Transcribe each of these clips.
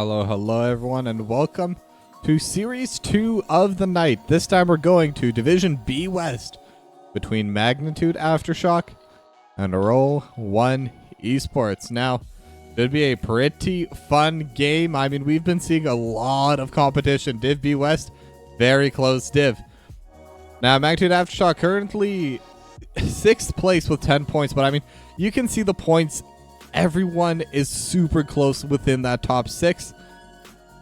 Hello everyone, and welcome to Series 2 of the night. This time we're going to Division B West between Magnitude Aftershock and Roll1Esports. Now, it'd be a pretty fun game. I mean, we've been seeing a lot of competition. Div B West, very close div. Now, Magnitude Aftershock currently 6th place with 10 points, but I mean, you can see the points. Everyone is super close within that top 6.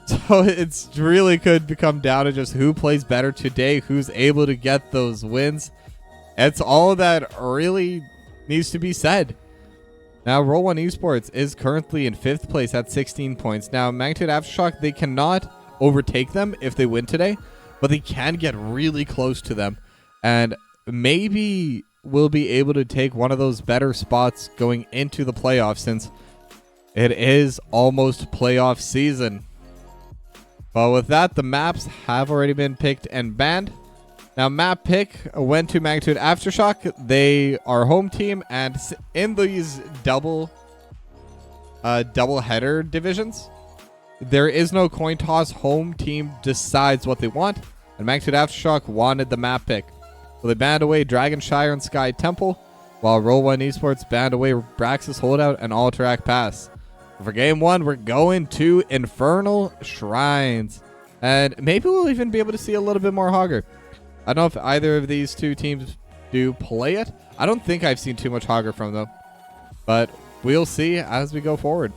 So it's really could become down to just who plays better today, who's able to get those wins. It's all that really needs to be said. Now, Roll1Esports is currently in 5th place at 16 points. Now, Magnitude Aftershock, they cannot overtake them if they win today, but they can get really close to them. And maybe will be able to take one of those better spots going into the playoffs, since it is almost playoff season. But with that, the maps have already been picked and banned. Now, map pick went to Magnitude Aftershock. They are home team, and in these double header divisions, there is no coin toss. Home team decides what they want, and Magnitude Aftershock wanted the map pick. So they banned away Dragonshire and Sky Temple, while Roll1Esports banned away Braxis Holdout and Alterac Pass. For game 1, we're going to Infernal Shrines. And maybe we'll even be able to see a little bit more Hogger. I don't know if either of these two teams do play it. I don't think I've seen too much Hogger from them. But we'll see as we go forward.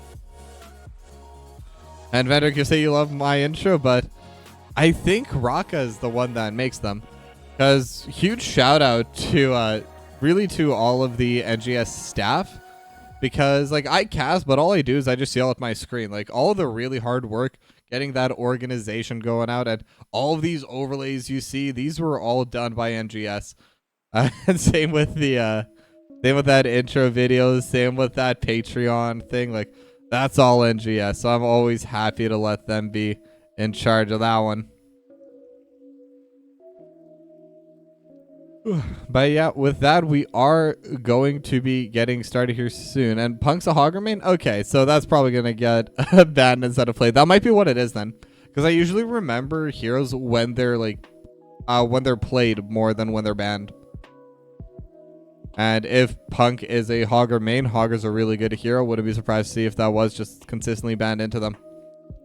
And Vendrick, you say you love my intro, but I think Raka is the one that makes them. Because huge shout out to really to all of the NGS staff, because like I cast, but all I do is I just yell at my screen. Like all the really hard work getting that organization going out, and all of these overlays you see, these were all done by NGS. And same with the same with that intro videos, same with that Patreon thing. Like that's all NGS. So I'm always happy to let them be in charge of that one. But yeah, with that, we are going to be getting started here soon. And Punk's a Hogger main? Okay, so that's probably going to get banned instead of played. That might be what it is then. Because I usually remember heroes when they're like, when they're played more than when they're banned. And if Punk is a Hogger main, Hogger's a really good hero. Wouldn't be surprised to see if that was just consistently banned into them.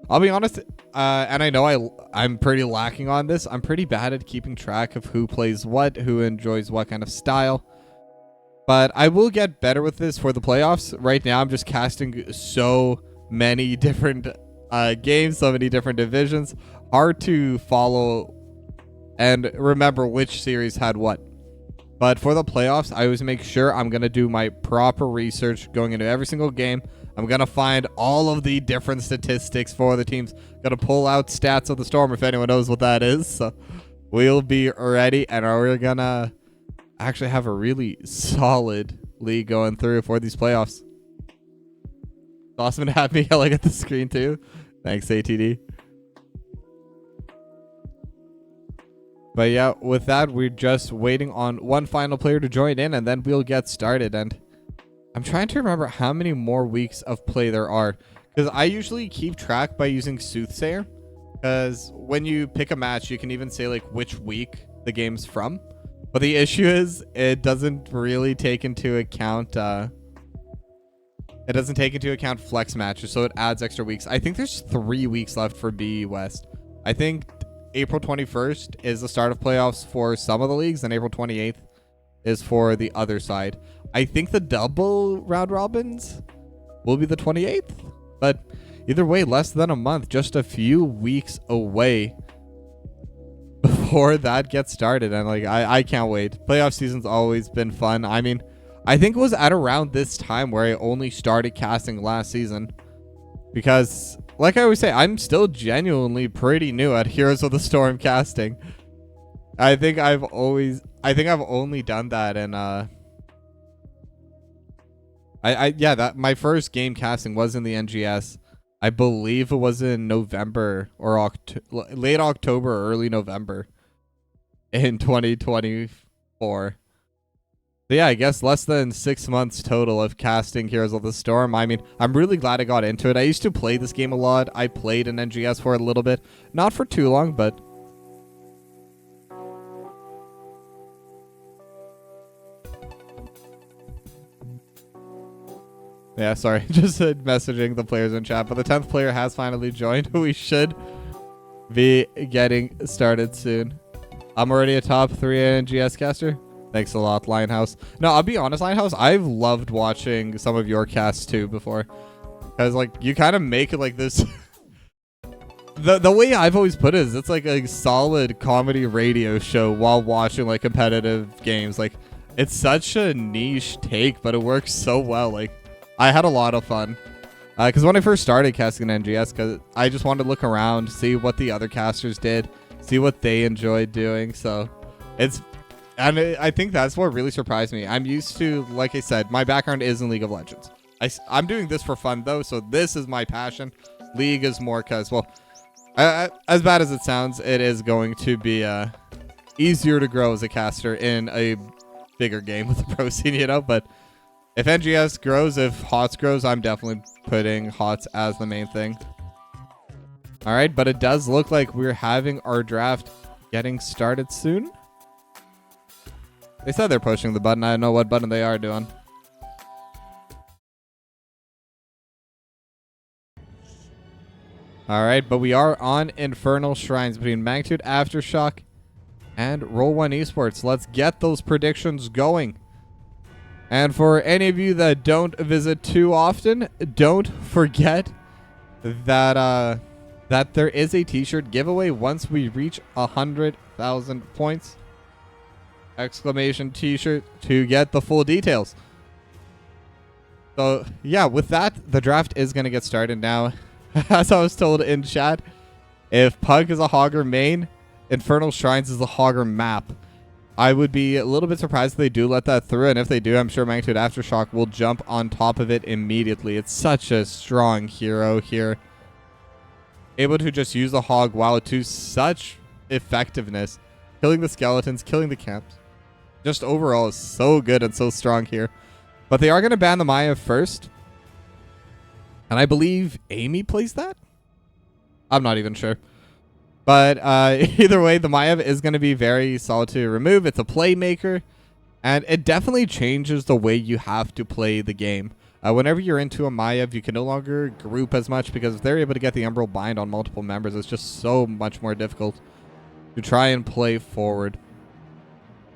I'll be honest, and I know I'm pretty lacking on this. I'm pretty bad at keeping track of who plays what, who enjoys what kind of style. But I will get better with this for the playoffs. Right now, I'm just casting so many different games, so many different divisions. Hard to follow and remember which series had what. But for the playoffs, I always make sure I'm going to do my proper research going into every single game. I'm going to find all of the different statistics for the teams. Going to pull out stats of the Storm if anyone knows what that is. So we'll be ready, and we're going to actually have a really solid league going through for these playoffs. It's awesome to have me yelling at the screen too. Thanks, ATD. But yeah, with that, we're just waiting on one final player to join in, and then we'll get started. And I'm trying to remember how many more weeks of play there are, because I usually keep track by using Soothsayer, because when you pick a match, you can even say like which week the game's from. But the issue is it doesn't really take into account flex matches, so it adds extra weeks. I think there's 3 weeks left for B West. I think April 21st is the start of playoffs for some of the leagues, and April 28th is for the other side. I think the double round robins will be the 28th, but either way, less than a month, just a few weeks away before that gets started. And like, I can't wait. Playoff season's always been fun. I mean, I think it was at around this time where I only started casting last season, because like I always say, I'm still genuinely pretty new at Heroes of the Storm casting. I think I've only done that in my first game casting was in the NGS. I believe it was in November or late October or early November in 2024. So yeah, I guess less than 6 months total of casting Heroes of the Storm. I mean, I'm really glad I got into it. I used to play this game a lot. I played in NGS for a little bit. Not for too long, but... yeah, sorry. Just messaging the players in chat. But the 10th player has finally joined. We should be getting started soon. I'm already a top 3 NGS caster. Thanks a lot, Lionhouse. No, I'll be honest, Lionhouse, I've loved watching some of your casts too before. Because, like, you kind of make it like this... the way I've always put it is it's like a solid comedy radio show while watching, like, competitive games. Like, it's such a niche take, but it works so well. Like, I had a lot of fun. Because when I first started casting NGS, because I just wanted to look around, see what the other casters did, see what they enjoyed doing. So, it's... and I think that's what really surprised me. I'm used to, like I said, my background is in League of Legends. I'm doing this for fun, though, so this is my passion. League is more because, well, as bad as it sounds, it is going to be easier to grow as a caster in a bigger game with the pro scene, you know? But if NGS grows, if HOTS grows, I'm definitely putting HOTS as the main thing. All right, but it does look like we're having our draft getting started soon. They said they're pushing the button. I don't know what button they are doing. All right, but we are on Infernal Shrines between Magnitude, Aftershock, and Roll1Esports. Let's get those predictions going. And for any of you that don't visit too often, don't forget that that there is a t-shirt giveaway once we reach 100,000 points. Exclamation t-shirt to get the full details. So yeah, with that, the draft is going to get started now. As I was told in chat, if Pug is a Hogger main, Infernal Shrines is a Hogger map. I would be a little bit surprised if they do let that through, and if they do, I'm sure Magnitude Aftershock will jump on top of it immediately. It's such a strong hero here. Able to just use the Hog WoW to such effectiveness. Killing the skeletons, killing the camps. Just overall is so good and so strong here. But they are going to ban the Maya first. And I believe Amy plays that? I'm not even sure. But either way, the Maya is going to be very solid to remove. It's a playmaker. And it definitely changes the way you have to play the game. Whenever you're into a Maya, you can no longer group as much. Because if they're able to get the Emerald Bind on multiple members, it's just so much more difficult to try and play forward.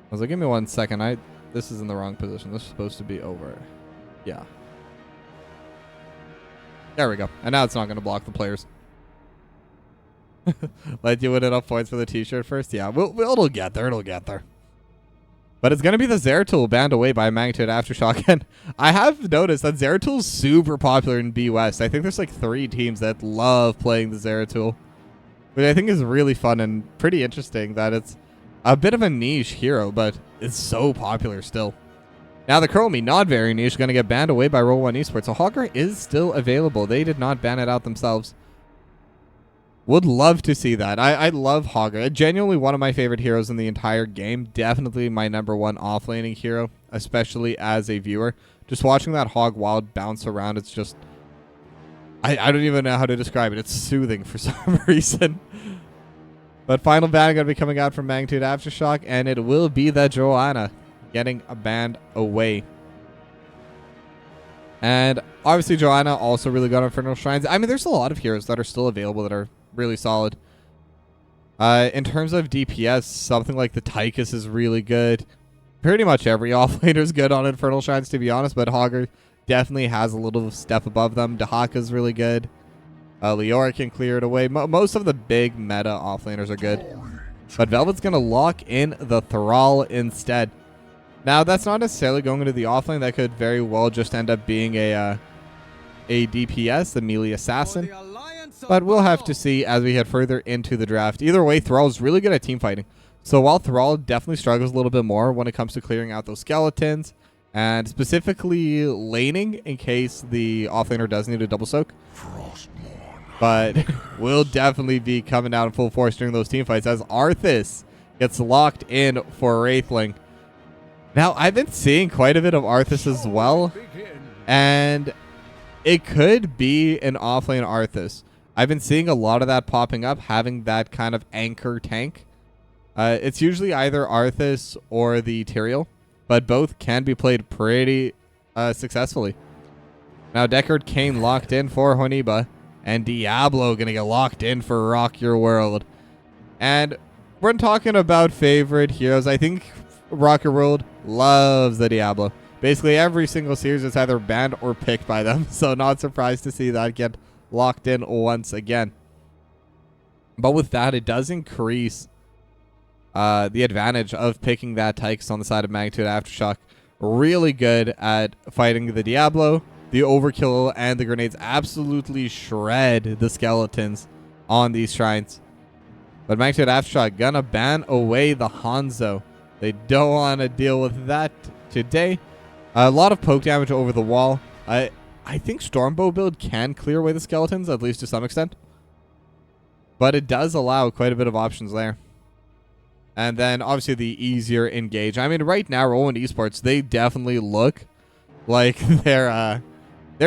I was like, give me 1 second. This is in the wrong position. This is supposed to be over. Yeah. There we go. And now it's not going to block the players. Let you win enough points for the t-shirt first? Yeah, it'll get there. It'll get there. But it's going to be the Zeratul banned away by Magnitude Aftershock. And I have noticed that Zeratul's super popular in B West. I think there's like 3 teams that love playing the Zeratul. Which I think is really fun and pretty interesting that it's a bit of a niche hero, but it's so popular still. Now the Chromie, not very niche, going to get banned away by Roll1Esports. So Hogger is still available. They did not ban it out themselves. Would love to see that. I love Hogger. Genuinely one of my favorite heroes in the entire game. Definitely my #1 offlaning hero, especially as a viewer. Just watching that Hog Wild bounce around, it's just... I don't even know how to describe it. It's soothing for some reason. But final ban going to be coming out from Magnitude Aftershock, and it will be the Joanna getting a banned away. And obviously Joanna also really got Infernal Shrines. I mean, there's a lot of heroes that are still available that are really solid. In terms of DPS, something like the Tychus is really good. Pretty much every offlaner is good on Infernal Shrines, to be honest, but Hogger definitely has a little step above them. Dahaka's really good. Leora can clear it away. Most of the big meta offlaners are good. But Velvet's going to lock in the Thrall instead. Now, that's not necessarily going into the offlane. That could very well just end up being a DPS, the melee assassin. But we'll have to see as we head further into the draft. Either way, Thrall's really good at team fighting. So while Thrall definitely struggles a little bit more when it comes to clearing out those skeletons, and specifically laning in case the offlaner does need a double soak. But will definitely be coming out in full force during those team fights as Arthas gets locked in for Wraithling. Now, I've been seeing quite a bit of Arthas as well, and it could be an offlane Arthas. I've been seeing a lot of that popping up, having that kind of anchor tank. It's usually either Arthas or the Tyrael, but both can be played pretty successfully. Now, Deckard Cain locked in for Honiba, and Diablo going to get locked in for Rock Your World. And we're talking about favorite heroes. I think Rock Your World loves the Diablo. Basically, every single series is either banned or picked by them, so not surprised to see that get locked in once again. But with that, it does increase the advantage of picking that Tychus on the side of Magnitude Aftershock. Really good at fighting the Diablo, the Overkill, and the grenades. Absolutely shred the skeletons on these shrines. But Magnitude Aftershock gonna ban away the Hanzo. They don't want to deal with that today. A lot of poke damage over the wall. I think Stormbow build can clear away the skeletons, at least to some extent. But it does allow quite a bit of options there. And then, obviously, the easier engage. I mean, right now, Roll1Esports, they definitely look like their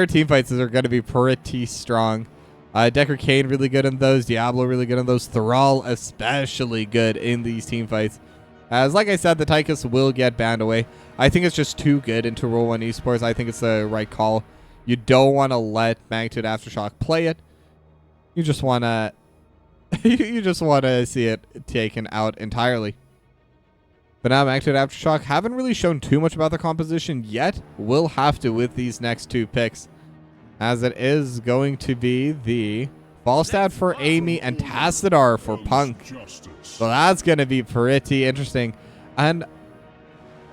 team fights are going to be pretty strong. Deckard Cain really good in those. Diablo really good in those. Thrall especially good in these team fights. As like I said, the Tychus will get banned away. I think it's just too good into Roll1Esports. I think it's the right call. You don't want to let Magnitude Aftershock play it. You just want to you just want to see it taken out entirely. But now Magnitude Aftershock haven't really shown too much about their composition yet. We'll have to with these next two picks, as it is going to be the Falstad for Amy and Tassadar for Punk. So that's going to be pretty interesting. And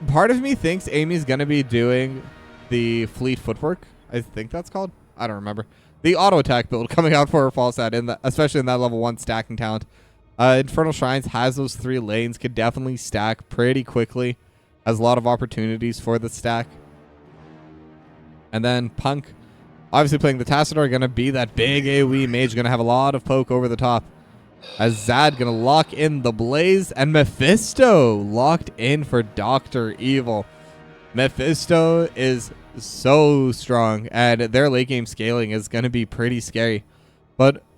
part of me thinks Amy's going to be doing the Fleet Footwork. I think that's called. I don't remember. The auto attack build coming out for her Falstad, especially in that level 1 stacking talent. Infernal Shrines has those 3 lanes. Could definitely stack pretty quickly. Has a lot of opportunities for the stack. And then Punk, obviously playing the Tassadar, going to be that big AoE mage. Going to have a lot of poke over the top. As Zad going to lock in the Blaze. And Mephisto locked in for Dr. Evil. Mephisto is so strong, and their late game scaling is going to be pretty scary.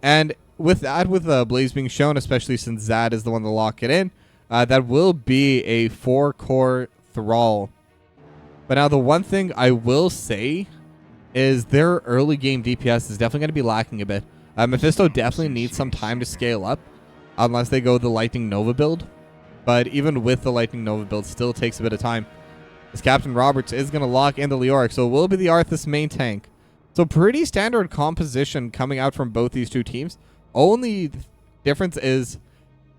And with that, with the Blaze being shown, especially since Zad is the one to lock it in, that will be a 4-core Thrall. But now the one thing I will say is their early game DPS is definitely going to be lacking a bit. Mephisto definitely needs some time to scale up, unless they go the Lightning Nova build. But even with the Lightning Nova build, still takes a bit of time. As Captain Roberts is going to lock in the Leoric, so it will be the Arthas main tank. So pretty standard composition coming out from both these two teams. Only difference is,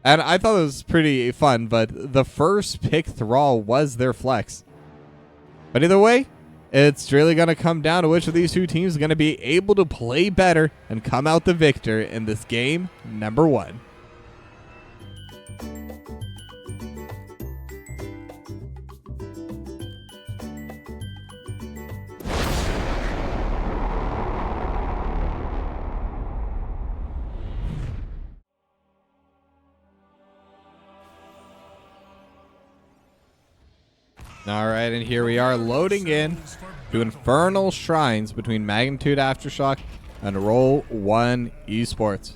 and I thought it was pretty fun, but the first pick Thrall was their flex. But either way, it's really going to come down to which of these two teams is going to be able to play better and come out the victor in this game number 1. All right, and here we are loading in to Infernal Shrines between Magnitude Aftershock and Roll1Esports.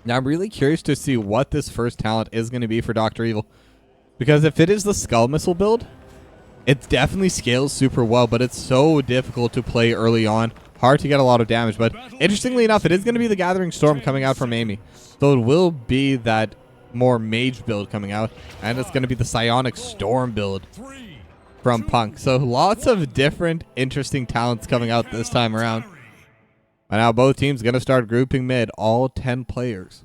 Now, I'm really curious to see what this first talent is going to be for Dr. Evil. Because if it is the Skull Missile build, it definitely scales super well, but it's so difficult to play early on. Hard to get a lot of damage, but interestingly enough, it is going to be the Gathering Storm coming out from Amy. So it will be that more mage build coming out, and it's going to be the Psionic Storm build from Punk. So lots of different interesting talents coming out this time around. And now both teams going to start grouping mid, all 10 players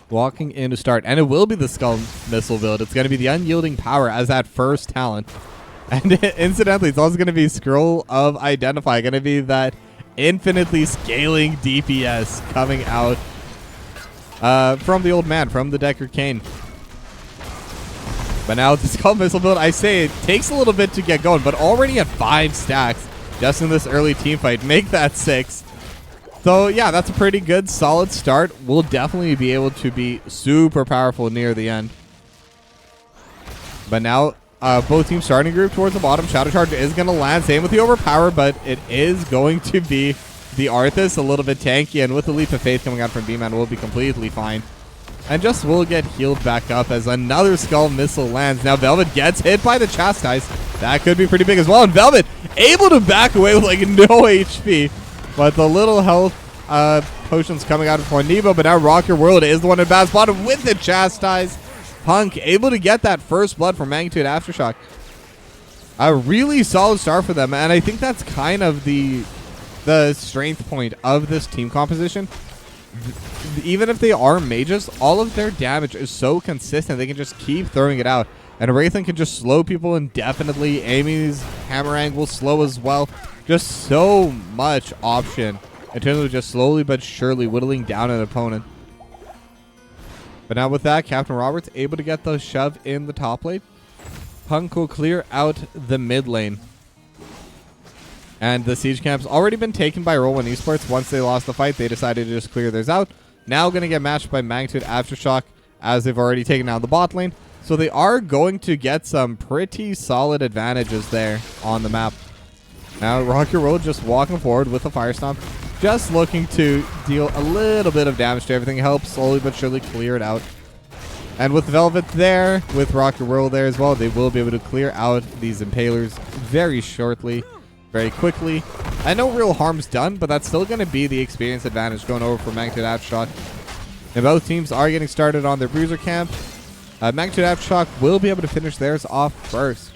walking in to start, and it will be the Skull Missile build. It's going to be the Unyielding Power as that first talent, and incidentally it's also going to be Scroll of Identify, going to be that infinitely scaling DPS coming out from the old man, from the Deckard Cain. But now the Skull Missile build, I say it takes a little bit to get going, but already at 5 stacks just in this early team fight. Make that 6. So yeah, that's a pretty good, solid start. We'll definitely be able to be super powerful near the end. But now both teams starting to group towards the bottom. Shadow Charge is going to land. Same with the Overpower, but it is going to be the Arthas, a little bit tanky. And with the Leap of Faith coming out from B-Man, will be completely fine. And just will get healed back up as another Skull Missile lands. Now Velvet gets hit by the Chastise. That could be pretty big as well. And Velvet able to back away with like no HP. But the little health potions coming out for Nebo. But now Rock Your World is the one in bad spot with the Chastise. Punk able to get that first blood from Magnitude Aftershock. A really solid start for them. And I think that's kind of the strength point of this team composition. Even if they are mages, all of their damage is so consistent. They can just keep throwing it out. And Wraithlin can just slow people indefinitely. Amy's Hammerang will slow as well. Just so much option in terms of just slowly but surely whittling down an opponent. But now with that, Captain Roberts able to get the shove in the top lane. Punk will clear out the mid lane. And the siege camp's already been taken by Roll1Esports. Once they lost the fight, they decided to just clear theirs out. Now going to get matched by Magnitude Aftershock as they've already taken down the bot lane. So they are going to get some pretty solid advantages there on the map. Now Rock Your World just walking forward with a Fire Stomp. Just looking to deal a little bit of damage to everything. Help slowly but surely clear it out. And with Velvet there, with Rock Your World there as well, they will be able to clear out these Impalers very shortly. Very quickly. I know real harm's done, but that's still going to be the experience advantage going over for Magnitude Aftershock. And both teams are getting started on their Bruiser camp. Magnitude Aftershock will be able to finish theirs off first.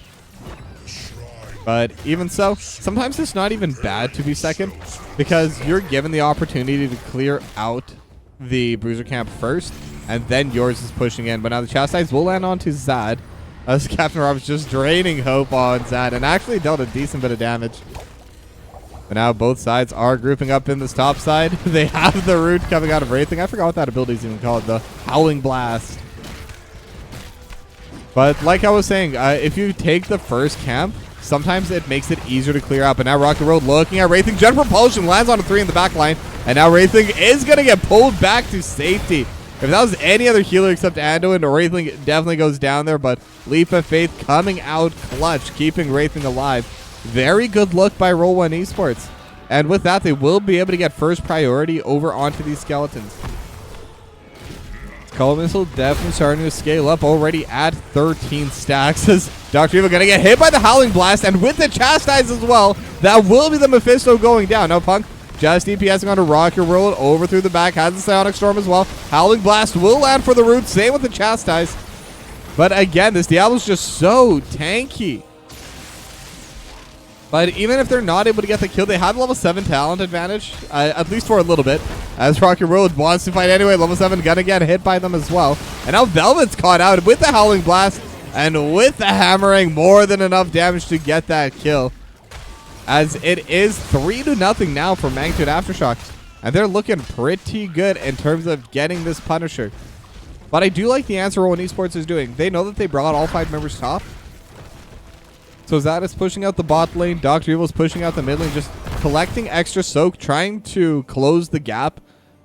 But even so, sometimes it's not even bad to be second because you're given the opportunity to clear out the Bruiser camp first, and then yours is pushing in. But now the Chastise will land onto Zad. As Captain Roberts just draining hope on Zad and actually dealt a decent bit of damage. But now both sides are grouping up in this top side. They have the root coming out of Wraithing. I forgot what that ability is even called. The Howling Blast. But like I was saying, if you take the first camp, sometimes it makes it easier to clear out. But now Rock the Road looking at Wraithing. Jet Propulsion lands on a 3 in the back line. And now Wraithing is going to get pulled back to safety. If that was any other healer except Anduin, Wraithling definitely goes down there, but Leap of Faith coming out clutch, keeping Wraithling alive. Very good look by Roll1Esports. And with that, they will be able to get first priority over onto these skeletons. Skull Missile definitely starting to scale up, already at 13 stacks. As Dr. Evil going to get hit by the Howling Blast, and with the Chastise as well, that will be the Mephisto going down. Now Punk just DPSing on to Rock Your World over through the back. Has the Psionic Storm as well. Howling Blast will land for the root. Same with the Chastise. But again, this Diablo's just so tanky. But even if they're not able to get the kill, they have level 7 talent advantage. At least for a little bit. As Rock Your World wants to fight anyway. Level 7 gonna get hit by them as well. And now Velvet's caught out with the Howling Blast. And with the Hammerang, more than enough damage to get that kill. As it is 3-0 now for Magnitude Aftershock. And they're looking pretty good in terms of getting this Punisher. But I do like the answer Roll1Esports is doing. They know that they brought all 5 members top. So Zad is pushing out the bot lane. Dr. Evil is pushing out the mid lane. Just collecting extra soak. Trying to close the gap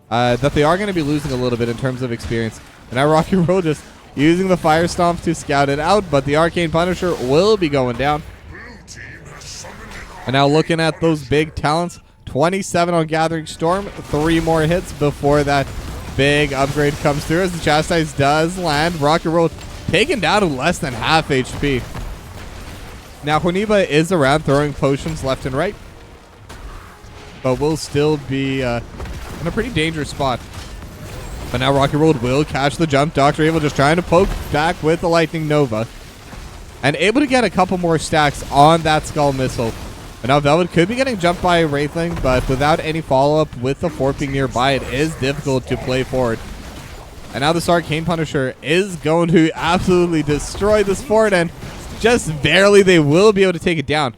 that they are going to be losing a little bit in terms of experience. And now Rocky Road just using the Fire Stomp to scout it out. But the Arcane Punisher will be going down. And now looking at those big talents, 27 on Gathering Storm, 3 more hits before that big upgrade comes through as the Chastise does land. Rocket Road taken down to less than half HP. Now Horniba is around throwing potions left and right, but will still be in a pretty dangerous spot. But now Rocket Road will catch the jump. Dr. Evil just trying to poke back with the Lightning Nova. And able to get a couple more stacks on that Skull Missile. And now Velvet could be getting jumped by a Wraithling, but without any follow-up with the fort being nearby, it is difficult to play forward. And now this Arcane Punisher is going to absolutely destroy this fort, and just barely they will be able to take it down.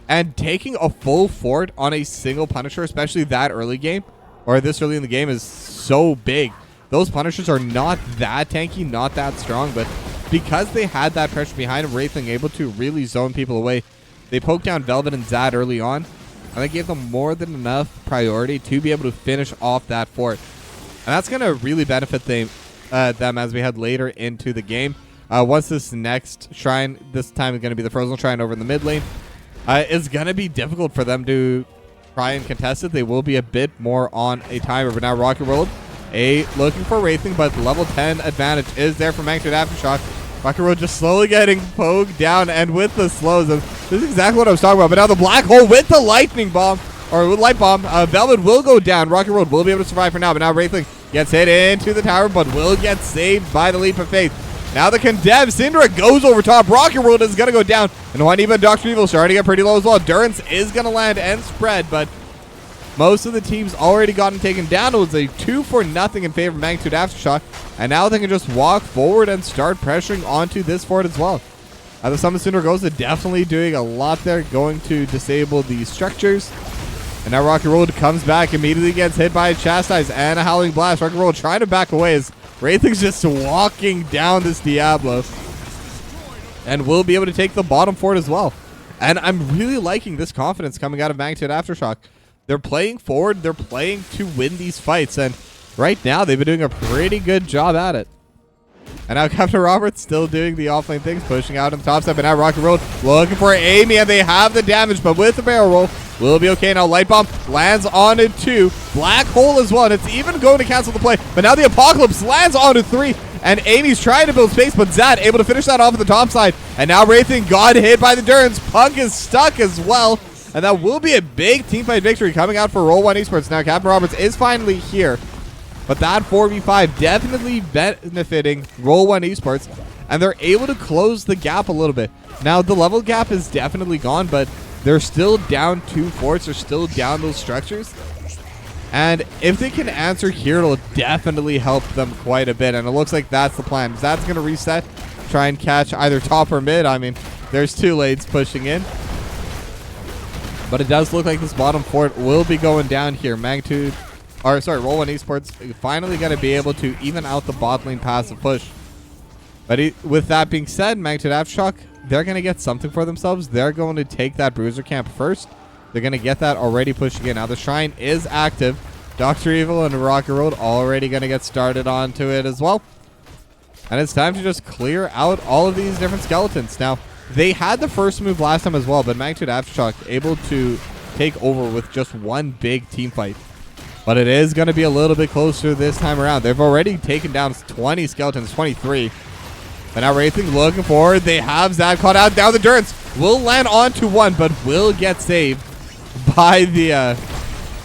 And taking a full fort on a single Punisher, especially that early game, or this early in the game, is so big. Those Punishers are not that tanky, not that strong, but because they had that pressure behind them, Wraithling able to really zone people away. They poked down Velvet and Zad early on, and they gave them more than enough priority to be able to finish off that fort. And that's going to really benefit them as we head later into the game. once this next shrine, this time is going to be the Frozen Shrine over in the mid lane, it's going to be difficult for them to try and contest it. They will be a bit more on a timer. But now Rocket World, looking for Wraithing, but the level 10 advantage is there for Magnitude Aftershock. Rocket World just slowly getting poked down, and with the slows, this is exactly what I was talking about. But now the Black Hole with the Lightning Bomb, or Light Bomb, Velvet will go down. Rocket World will be able to survive for now, but now Wraithing gets hit into the tower, but will get saved by the Leap of Faith. Now the Condemn Syndra goes over top. Rocket World is going to go down, and Juanita and Dr. Evil starting to get pretty low as well. Durance is going to land and spread, but most of the teams already gotten taken down. It was a 2-0 in favor of Magnitude Aftershock, and now they can just walk forward and start pressuring onto this fort as well. The Summon Syndra goes to definitely doing a lot there, going to disable these structures. And now Rocket World comes back, immediately gets hit by a Chastise and a Howling Blast. Rocket World trying to back away as Wraithing's just walking down this Diablo. And will be able to take the bottom fort as well. And I'm really liking this confidence coming out of Magnitude Aftershock. They're playing forward. They're playing to win these fights. And right now, they've been doing a pretty good job at it. And now Captain Roberts still doing the offlane things, pushing out on the top step. And now Rocket World looking for Amy, and they have the damage. But with the barrel roll, will be okay. Now Light Bomb lands onto 2. Black Hole as well, and it's even going to cancel the play. But now the Apocalypse lands onto 3. And Amy's trying to build space, but Zad able to finish that off at the top side. And now Wraithing got hit by the Durance. Punk is stuck as well. And that will be a big teamfight victory coming out for Roll1Esports. Now Captain Roberts is finally here. But that 4v5 definitely benefiting Roll1Esports. And they're able to close the gap a little bit. Now the level gap is definitely gone, but they're still down 2 forts. They're still down those structures. And if they can answer here, it'll definitely help them quite a bit. And it looks like that's the plan. That's going to reset. Try and catch either top or mid. I mean, there's 2 lanes pushing in. But it does look like this bottom fort will be going down here. Roll1Esports finally going to be able to even out the bot lane passive push. But with that being said, Magnitude Aftershock, they're going to get something for themselves. They're going to take that Bruiser camp first. They're going to get that already pushing in. Now the Shrine is active. Dr. Evil and Rocket Road already going to get started onto it as well. And it's time to just clear out all of these different skeletons. Now, they had the first move last time as well, but Magnitude Aftershock able to take over with just one big team fight. But it is going to be a little bit closer this time around. They've already taken down 20 skeletons, 23. But now Wraithing looking forward. They have Zad caught out. Down the Durance will land onto 1, but will get saved by the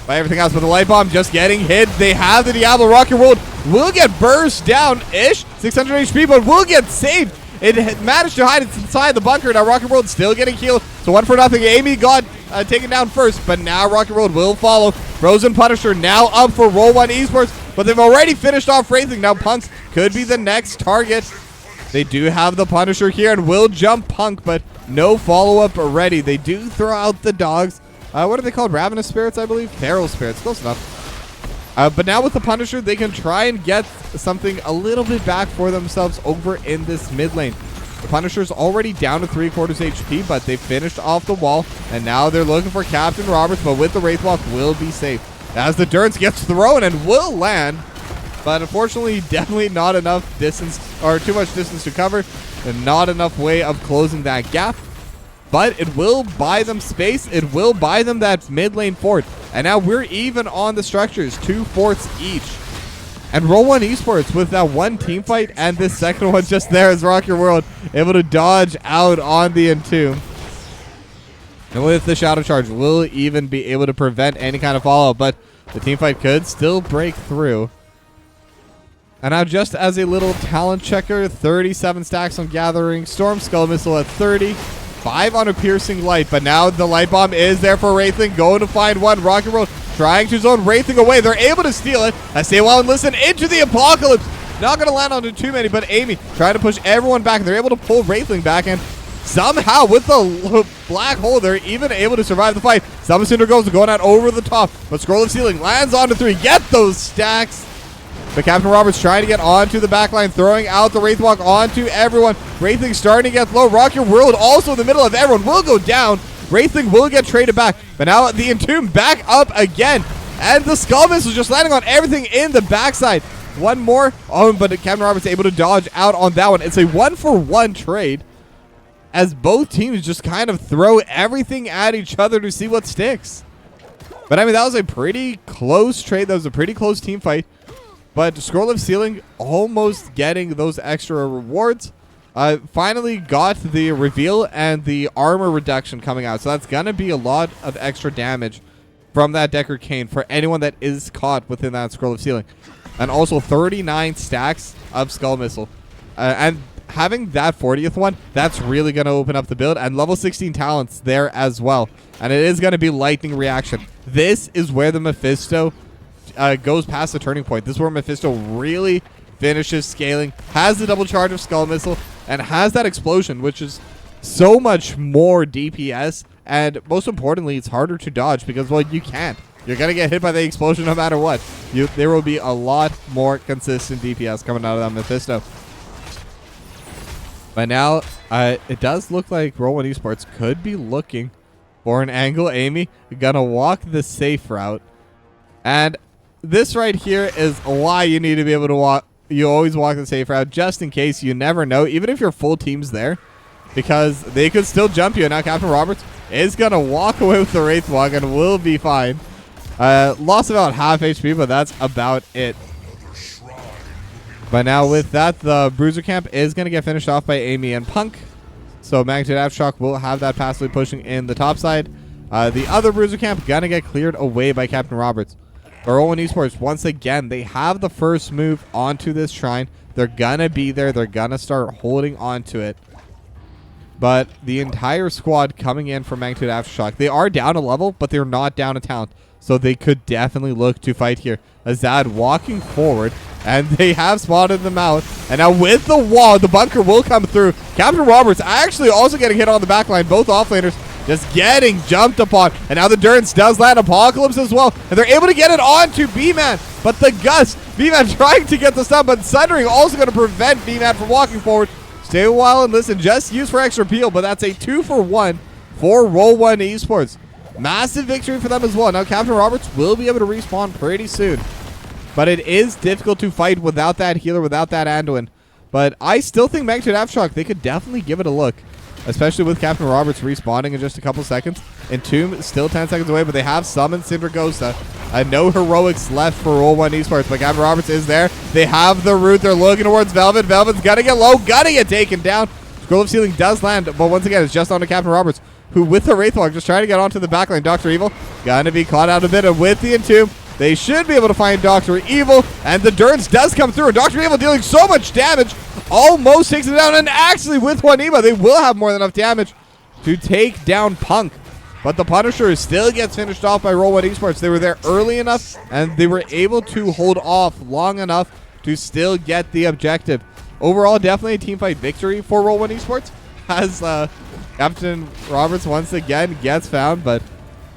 by everything else. But the Light Bomb just getting hit. They have the Diablo. Rocket World will get burst down-ish. 600 HP, but will get saved. It managed to hide it inside the bunker. Now Rocket World still getting healed. So 1-0. Amy got taken down first, but now Rocket World will follow. Frozen Punisher now up for Roll1Esports, but they've already finished off Wraithing. Now Punks could be the next target. They do have the Punisher here and will jump Punk, but no follow-up already. They do throw out the dogs. What are they called? Ravenous Spirits, I believe? Feral Spirits. Close enough. But now with the Punisher, they can try and get something a little bit back for themselves over in this mid lane. The Punisher's already down to 3/4 HP, but they finished off the wall, and now they're looking for Captain Roberts, but with the Wraith Walk will be safe. As the Durance gets thrown and will land, but unfortunately, definitely not enough distance, or too much distance to cover, and not enough way of closing that gap. But it will buy them space. It will buy them that mid lane fort. And now we're even on the structures, 2 forts each. And Roll1Esports with that one team fight and this second one just there as Rocket World able to dodge out on the Entomb. And with the Shadow Charge, we'll even be able to prevent any kind of follow-up, but the team fight could still break through. And now just as a little talent checker, 37 stacks on Gathering, Storm Skull Missile at 30. 5 on a Piercing Light, but now the Light Bomb is there for Wraithing. Going to find 1. Rocket World trying to zone Wraithing away. They're able to steal it. I say well and listen into the Apocalypse. Not going to land onto too many, but Amy trying to push everyone back. They're able to pull Wraithing back, and somehow with the Black Hole, they're even able to survive the fight. Summon Cinder goes going out over the top, but Scroll of Sealing lands onto 3. Get those stacks. But Captain Roberts trying to get onto the backline, throwing out the Wraithwalk onto everyone. Wraithing starting to get low. Rocket World also in the middle of everyone will go down. Wraithing will get traded back. But now the Entomb back up again. And the Skull Missile just landing on everything in the backside. One more. Oh, but Captain Roberts able to dodge out on that one. It's a 1-for-1 trade as both teams just kind of throw everything at each other to see what sticks. But I mean, that was a pretty close trade. That was a pretty close team fight. But Scroll of Sealing almost getting those extra rewards. Finally got the reveal and the armor reduction coming out. So that's going to be a lot of extra damage from that Decker Cane for anyone that is caught within that Scroll of Sealing. And also 39 stacks of Skull Missile. And having that 40th one, that's really going to open up the build. And level 16 talents there as well. And it is going to be Lightning Reaction. This is where the Mephisto goes past the turning point. This is where Mephisto really finishes scaling, has the double charge of Skull Missile, and has that explosion, which is so much more DPS. And most importantly, it's harder to dodge because, well, you can't. You're going to get hit by the explosion no matter what. There will be a lot more consistent DPS coming out of that Mephisto. But now, it does look like Roll1Esports could be looking for an angle. Amy, going to walk the safe route. And this right here is why you need to be able to walk. You always walk the safe route just in case. You never know, even if your full team's there, because they could still jump you. And now Captain Roberts is going to walk away with the Wraith Walk and will be fine. Lost about half HP, but that's about it. But now with that, the Bruiser Camp is going to get finished off by Amy and Punk. So Magnitude Aftershock will have that passively pushing in the top side. The other Bruiser Camp going to get cleared away by Captain Roberts. But Roll1Esports, once again, they have the first move onto this shrine. They're going to be there. They're going to start holding onto it. But the entire squad coming in from Magnitude Aftershock, they are down a level, but they're not down a talent. So they could definitely look to fight here. Azad walking forward, and they have spotted them out. And now with the wall, the bunker will come through. Captain Roberts actually also getting hit on the back line. Both offlaners just getting jumped upon. And now the Durance does land Apocalypse as well. And they're able to get it onto B-Man. But the Gust, B-Man trying to get the stun, but Sundering also going to prevent B-Man from walking forward. Stay a while and listen. Just use for extra peel, but that's a 2-for-1 for Roll1Esports. Massive victory for them as well. Now Captain Roberts will be able to respawn pretty soon. But it is difficult to fight without that healer, without that Anduin. But I still think Magnitude Aftershock, they could definitely give it a look. Especially with Captain Roberts respawning in just a couple seconds. Entomb still 10 seconds away, but they have summoned Syndragosa. No heroics left for Roll1Esports, but Captain Roberts is there. They have the root. They're looking towards Velvet. Velvet's got to get low, got to get taken down. Scroll of Sealing does land, but once again, it's just onto Captain Roberts, who with the Wraithwalk just trying to get onto the backline. Dr. Evil gonna be caught out a bit, and with the Entomb, they should be able to find Dr. Evil, and the Durance does come through, and Dr. Evil dealing so much damage, almost takes him down, and actually with Juanima, they will have more than enough damage to take down Punk. But the Punisher still gets finished off by Roll1Esports. They were there early enough, and they were able to hold off long enough to still get the objective. Overall, definitely a teamfight victory for Roll1Esports, as Captain Roberts once again gets found, but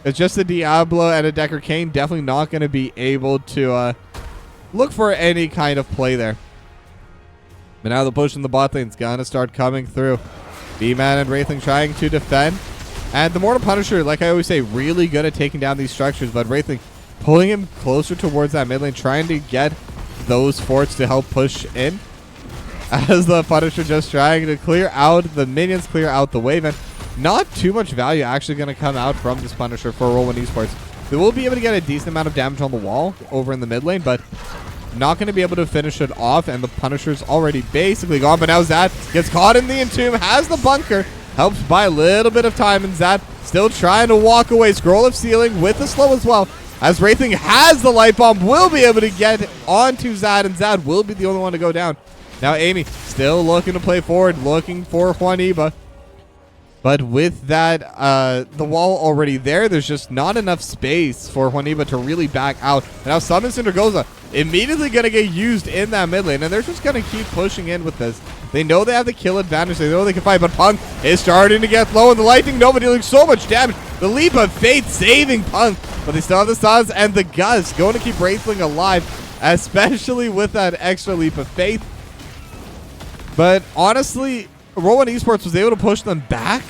it's just a Diablo and a Decker Cane. Definitely not going to be able to look for any kind of play there. But now the push in the bot lane is going to start coming through. B-Man and Wraithling trying to defend. And the Mortal Punisher, like I always say, really good at taking down these structures, but Wraithling pulling him closer towards that mid lane, trying to get those forts to help push in. As the Punisher just trying to clear out the minions, clear out the wave, and not too much value actually going to come out from this Punisher for Roll1Esports. They will be able to get a decent amount of damage on the wall over in the mid lane, but not going to be able to finish it off, and the Punisher's already basically gone. But now Zad gets caught in the Entomb, has the bunker, helps buy a little bit of time, and Zad still trying to walk away. Scroll of Sealing with the slow as well. As Wraithling has the light bomb, will be able to get onto Zad, and Zad will be the only one to go down. Now Amy still looking to play forward, looking for Juanima. But with that, the wall already there, there's just not enough space for Juanima to really back out. And now Summon Syndragosa immediately going to get used in that mid lane, and they're just going to keep pushing in with this. They know they have the kill advantage. They know they can fight, but Punk is starting to get low, and the Lightning Nova dealing so much damage. The Leap of Faith saving Punk, but they still have the stuns, and the Gust going to keep Wraithling alive, especially with that extra Leap of Faith. But honestly, Roll1Esports was able to push them back,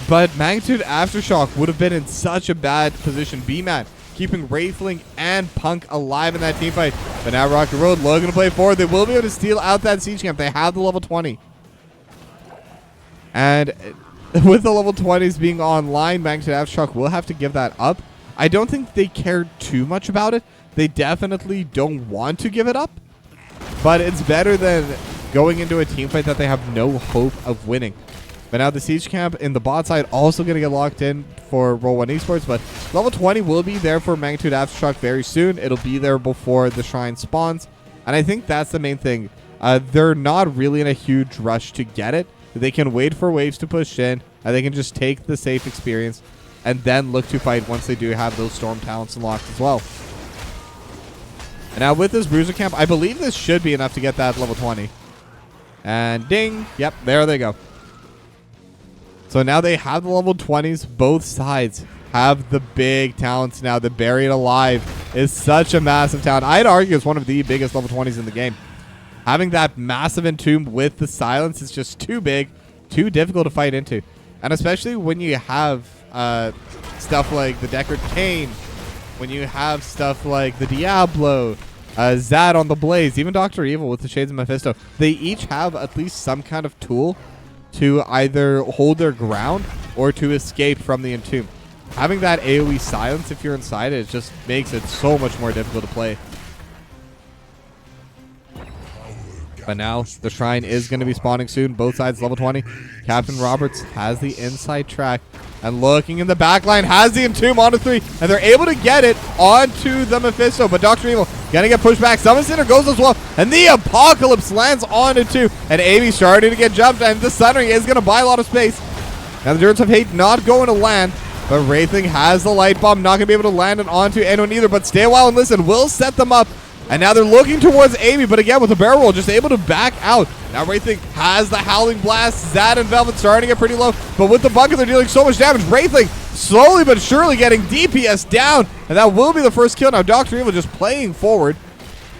but Magnitude Aftershock would have been in such a bad position. B-Man keeping Wraithling and Punk alive in that team fight. But now Rocky Road looking to play forward. They will be able to steal out that siege camp. They have the level 20. And with the level 20s being online, Magnitude Aftershock will have to give that up. I don't think they care too much about it. They definitely don't want to give it up. But it's better than going into a team fight that they have no hope of winning. But now the siege camp in the bot side also going to get locked in for Roll1Esports. But level 20 will be there for Magnitude Aftershock very soon. It'll be there before the shrine spawns. And I think that's the main thing. They're not really in a huge rush to get it. They can wait for waves to push in. And they can just take the safe experience and then look to fight once they do have those storm talents unlocked as well. And now with this bruiser camp, I believe this should be enough to get that level 20. And ding. Yep, there they go. So now they have the level 20s. Both sides have the big talents now. The Buried Alive is such a massive talent. I'd argue it's one of the biggest level 20s in the game. Having that massive Entomb with the silence is just too big, too difficult to fight into. And especially when you have stuff like the Deckard Cain, when you have stuff like the Diablo, Zad on the Blaze, even Dr. Evil with the Shades of Mephisto, they each have at least some kind of tool to either hold their ground or to escape from the Entomb. Having that AoE silence if you're inside it just makes it so much more difficult to play. But now the shrine is going to be spawning soon. Both sides level 20. Captain Roberts has the inside track. And looking in the back line, has the Entomb onto 3. And they're able to get it onto the Mephisto. But Dr. Evil going to get pushed back. Summon Cinder goes as well. And the Apocalypse lands onto 2. And Amy starting to get jumped. And the Sunring is going to buy a lot of space. Now the Endurance of Hate not going to land. But Wraithling has the Light Bomb. Not going to be able to land it onto anyone either. But Stay a While and Listen will set them up. And now they're looking towards Amy, but again, with the barrel roll, just able to back out. Now Wraithling has the Howling Blast. Zad and Velvet starting to get pretty low, but with the bucket, they're dealing so much damage. Wraithling slowly but surely getting DPS down, and that will be the first kill. Now Dr. Evil just playing forward,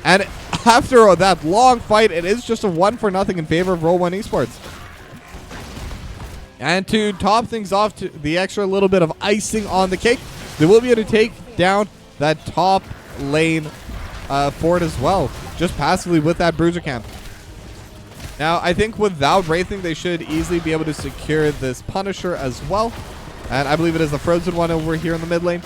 and after that long fight, it is just a 1-0 in favor of Roll1Esports. And to top things off, to the extra little bit of icing on the cake, they will be able to take down that top lane fort as well, just passively with that bruiser camp. Now, I think without Wraithling, they should easily be able to secure this Punisher as well. And I believe it is the frozen one over here in the mid lane.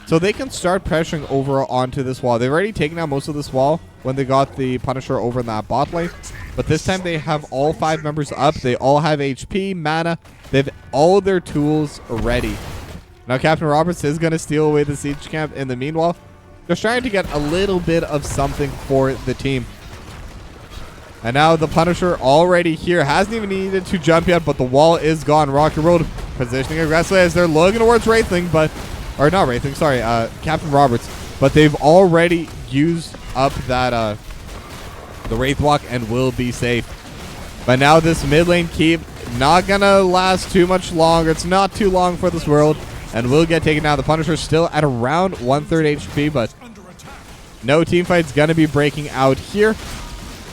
So they can start pressuring over onto this wall. They've already taken out most of this wall when they got the Punisher over in that bot lane. But this time they have all 5 members up. They all have HP, mana. They have all their tools ready. Now, Captain Roberts is going to steal away the siege camp in the meanwhile. Just trying to get a little bit of something for the team. And now the Punisher already here. Hasn't even needed to jump yet, but the wall is gone. Rocky Road positioning aggressively as they're looking towards Wraithling, but... Or not Wraithling, sorry. Captain Roberts. But they've already used up that... the Wraith Walk and will be safe. But now this mid lane keep not going to last too much longer. It's not too long for this world. And will get taken down. The Punisher still at around 1/3 HP, but no team fight's going to be breaking out here.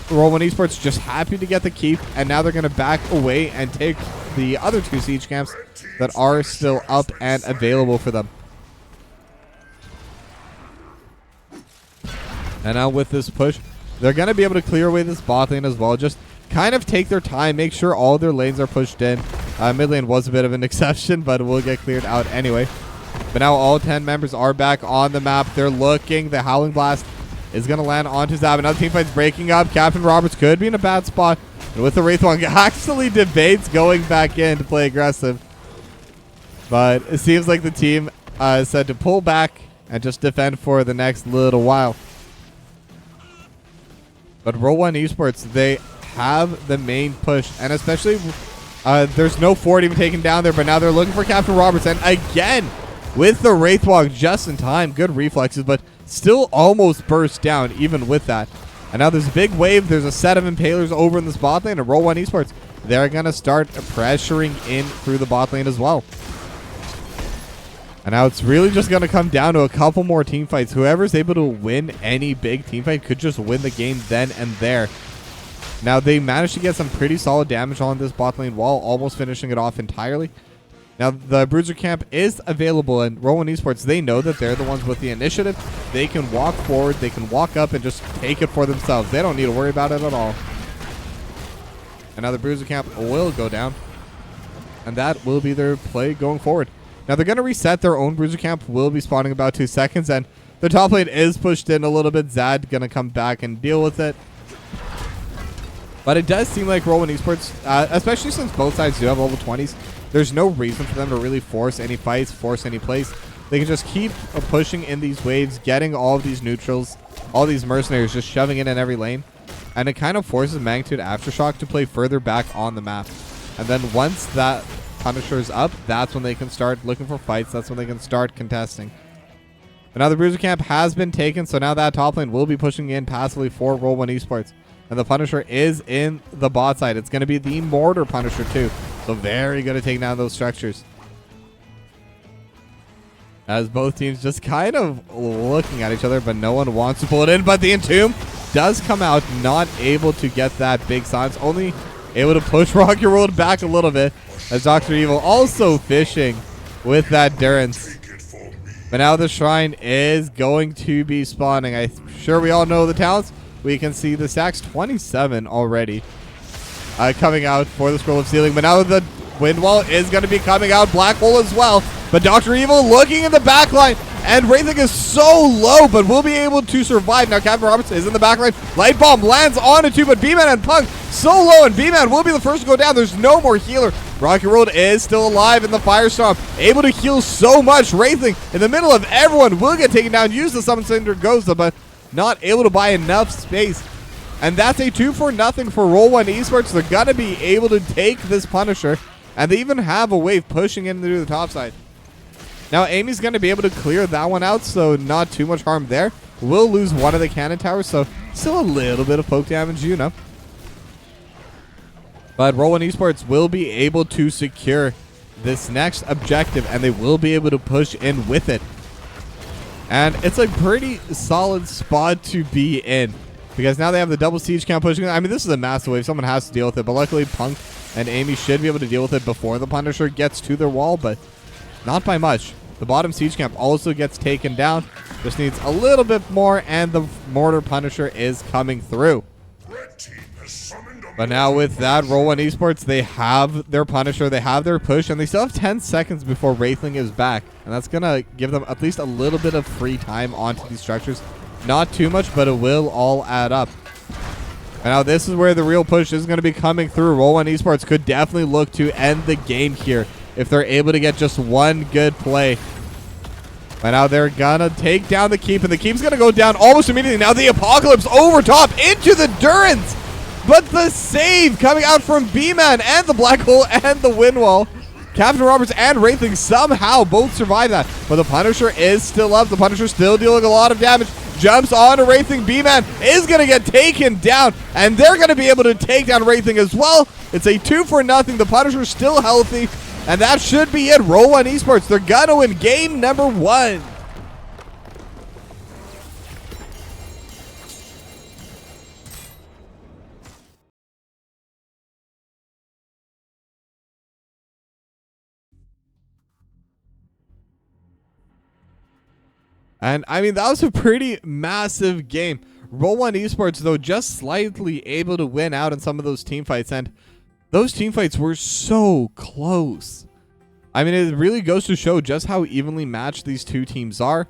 Roll1Esports just happy to get the keep, and now they're going to back away and take the other 2 siege camps that are still up and available for them. And now with this push, they're going to be able to clear away this bot lane as well. Just kind of take their time, make sure all their lanes are pushed in. Mid lane was a bit of an exception, but it will get cleared out anyway. But now all 10 members are back on the map. They're looking. The Howling Blast is going to land onto Zab. Another team fight's breaking up. Captain Roberts could be in a bad spot. And with the Wraithwalk, actually debates going back in to play aggressive. But it seems like the team said to pull back and just defend for the next little while. But Roll1Esports, they have the main push. And especially... there's no fort even taken down there, but now they're looking for Captain Roberts. And again, with the Wraithwalk just in time. Good reflexes, but still almost burst down even with that. And now there's a big wave. There's a set of Impalers over in this bot lane. And Roll1Esports, they're going to start pressuring in through the bot lane as well. And now it's really just going to come down to a couple more team fights. Whoever's able to win any big team fight could just win the game then and there. Now, they managed to get some pretty solid damage on this bot lane wall, almost finishing it off entirely. Now, the Bruiser Camp is available, and Roll1Esports, they know that they're the ones with the initiative. They can walk forward, they can walk up and just take it for themselves. They don't need to worry about it at all. And now the Bruiser Camp will go down, and that will be their play going forward. Now, they're going to reset their own Bruiser Camp, will be spawning about 2 seconds, and the top lane is pushed in a little bit. Zad going to come back and deal with it. But it does seem like Roll1Esports, especially since both sides do have level 20s, there's no reason for them to really force any fights, force any plays. They can just keep pushing in these waves, getting all of these neutrals, all these mercenaries, just shoving in every lane. And it kind of forces Magnitude Aftershock to play further back on the map. And then once that Punisher's up, that's when they can start looking for fights. That's when they can start contesting. But now the Bruiser Camp has been taken, so now that top lane will be pushing in passively for Roll1Esports. And the Punisher is in the bot side. It's going to be the Mortar Punisher too. So very good at taking down those structures. As both teams just kind of looking at each other, but no one wants to pull it in. But the Entomb does come out, not able to get that big silence. Only able to push Rocky Road back a little bit. As Dr. Evil also fishing with that Durance. But now the Shrine is going to be spawning. I'm sure we all know the talents. We can see the stacks 27 already coming out for the Scroll of Sealing. But now the Wind Wall is going to be coming out. Black Hole as well. But Dr. Evil looking in the back line. And Wraithing is so low, but will be able to survive. Now Captain Roberts is in the back line. Light Bomb lands on it too, but B-Man and Punk so low, and B-Man will be the first to go down. There's no more healer. Rocky Road is still alive in the Firestorm. Able to heal so much. Wraithing in the middle of everyone will get taken down. Use the Summon Cinder Ghost, but not able to buy enough space. And that's a 2-for-0 for Roll1Esports. They're going to be able to take this Punisher, and they even have a wave pushing in through the top side. Now, Amy's going to be able to clear that one out, so not too much harm there. Will lose one of the cannon towers, so still a little bit of poke damage, you know. But Roll1Esports will be able to secure this next objective, and they will be able to push in with it. And it's a pretty solid spot to be in, because now they have the double siege count pushing. I mean, this is a massive wave. Someone has to deal with it, but luckily Punk and Amy should be able to deal with it before the Punisher gets to their wall, but not by much. The bottom siege camp also gets taken down. Just needs a little bit more, and the Mortar Punisher is coming through. But now with that, Roll1Esports, they have their Punisher, they have their push, and they still have 10 seconds before Wraithling is back. And that's going to give them at least a little bit of free time onto these structures. Not too much, but it will all add up. And now this is where the real push is going to be coming through. Roll1Esports could definitely look to end the game here if they're able to get just one good play. But now they're going to take down the Keep, and the Keep's going to go down almost immediately. Now the Apocalypse over top into the Durance. But the save coming out from B-Man and the Black Hole and the Wind Wall. Captain Roberts and Wraithling somehow both survive that. But the Punisher is still up. The Punisher still dealing a lot of damage. Jumps on to Wraithling. B-Man is going to get taken down. And they're going to be able to take down Wraithling as well. It's a 2-for-0. The Punisher's still healthy. And that should be it. Roll1Esports, they're going to win game number 1. And I mean, that was a pretty massive game. Roll1Esports, though, just slightly able to win out in some of those team fights. And those team fights were so close. I mean, it really goes to show just how evenly matched these two teams are.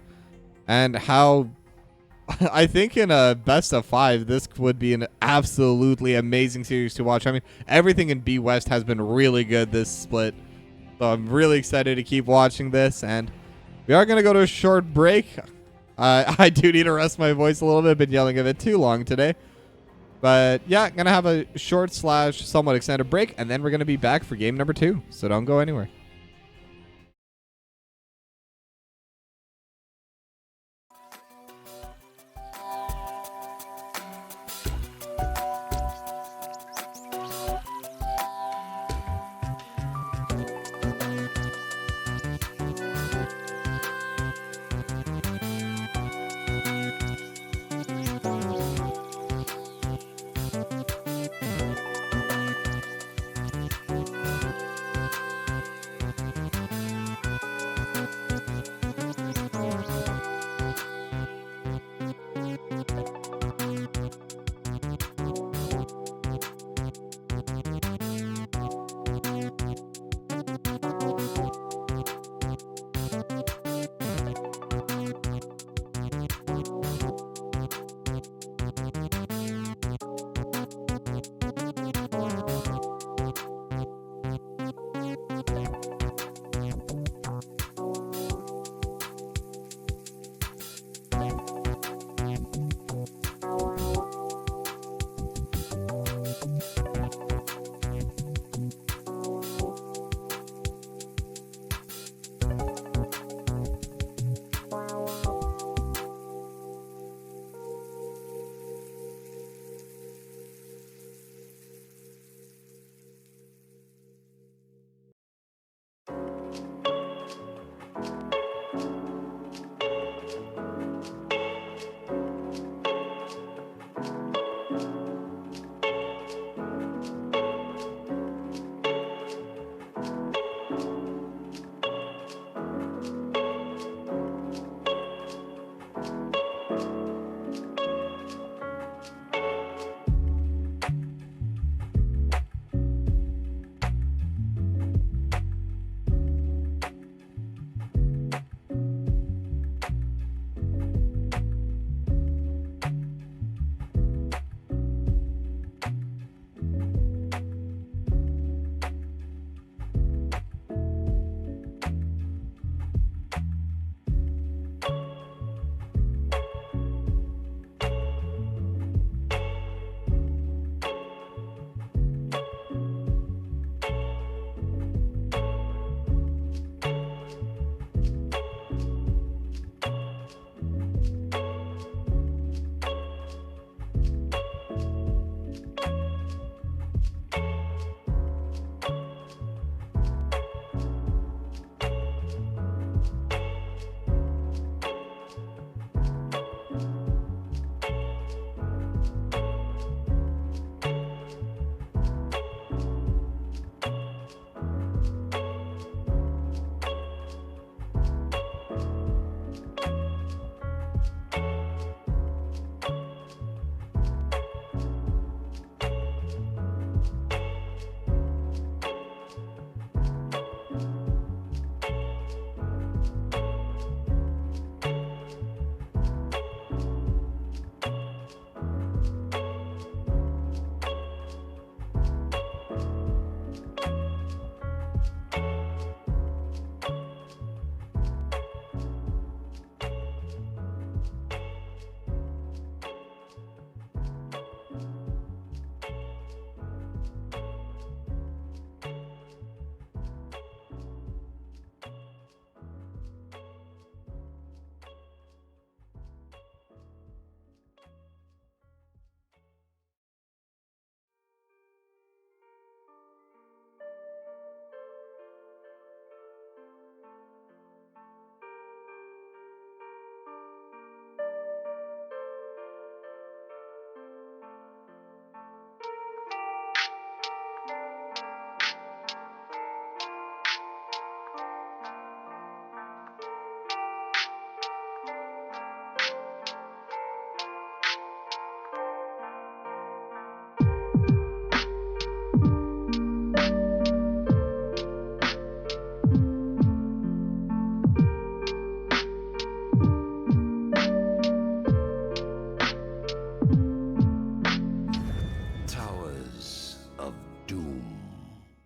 And how, I think in a best of 5, this would be an absolutely amazing series to watch. I mean, everything in B West has been really good this split. So I'm really excited to keep watching this. And we are going to go to a short break. I do need to rest my voice a little bit. Been yelling a bit too long today. But yeah, going to have a short / somewhat extended break. And then we're going to be back for game number 2. So don't go anywhere.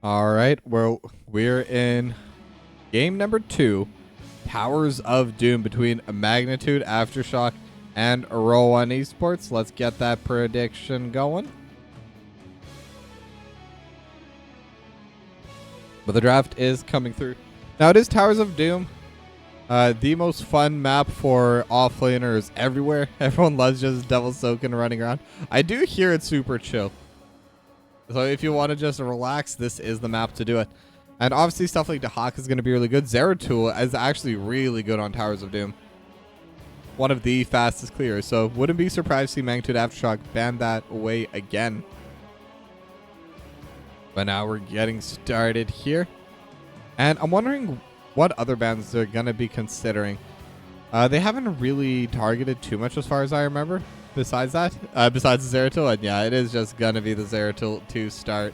All right, we're in game number 2, Towers of Doom between Magnitude, Aftershock, and Roll1Esports. Let's get that prediction going. But the draft is coming through. Now it is Towers of Doom. The most fun map for offlaners everywhere. Everyone loves just double soaking and running around. I do hear it's super chill. So if you want to just relax, this is the map to do it. And obviously stuff like the Hawk is going to be really good. Zeratul is actually really good on Towers of Doom. One of the fastest clears. So wouldn't be surprised to see Magnitude Aftershock ban that away again. But now we're getting started here. And I'm wondering what other bans they're going to be considering. They haven't really targeted too much as far as I remember. Besides that, besides the Zeratul, and yeah, it is just going to be the Zeratul to start.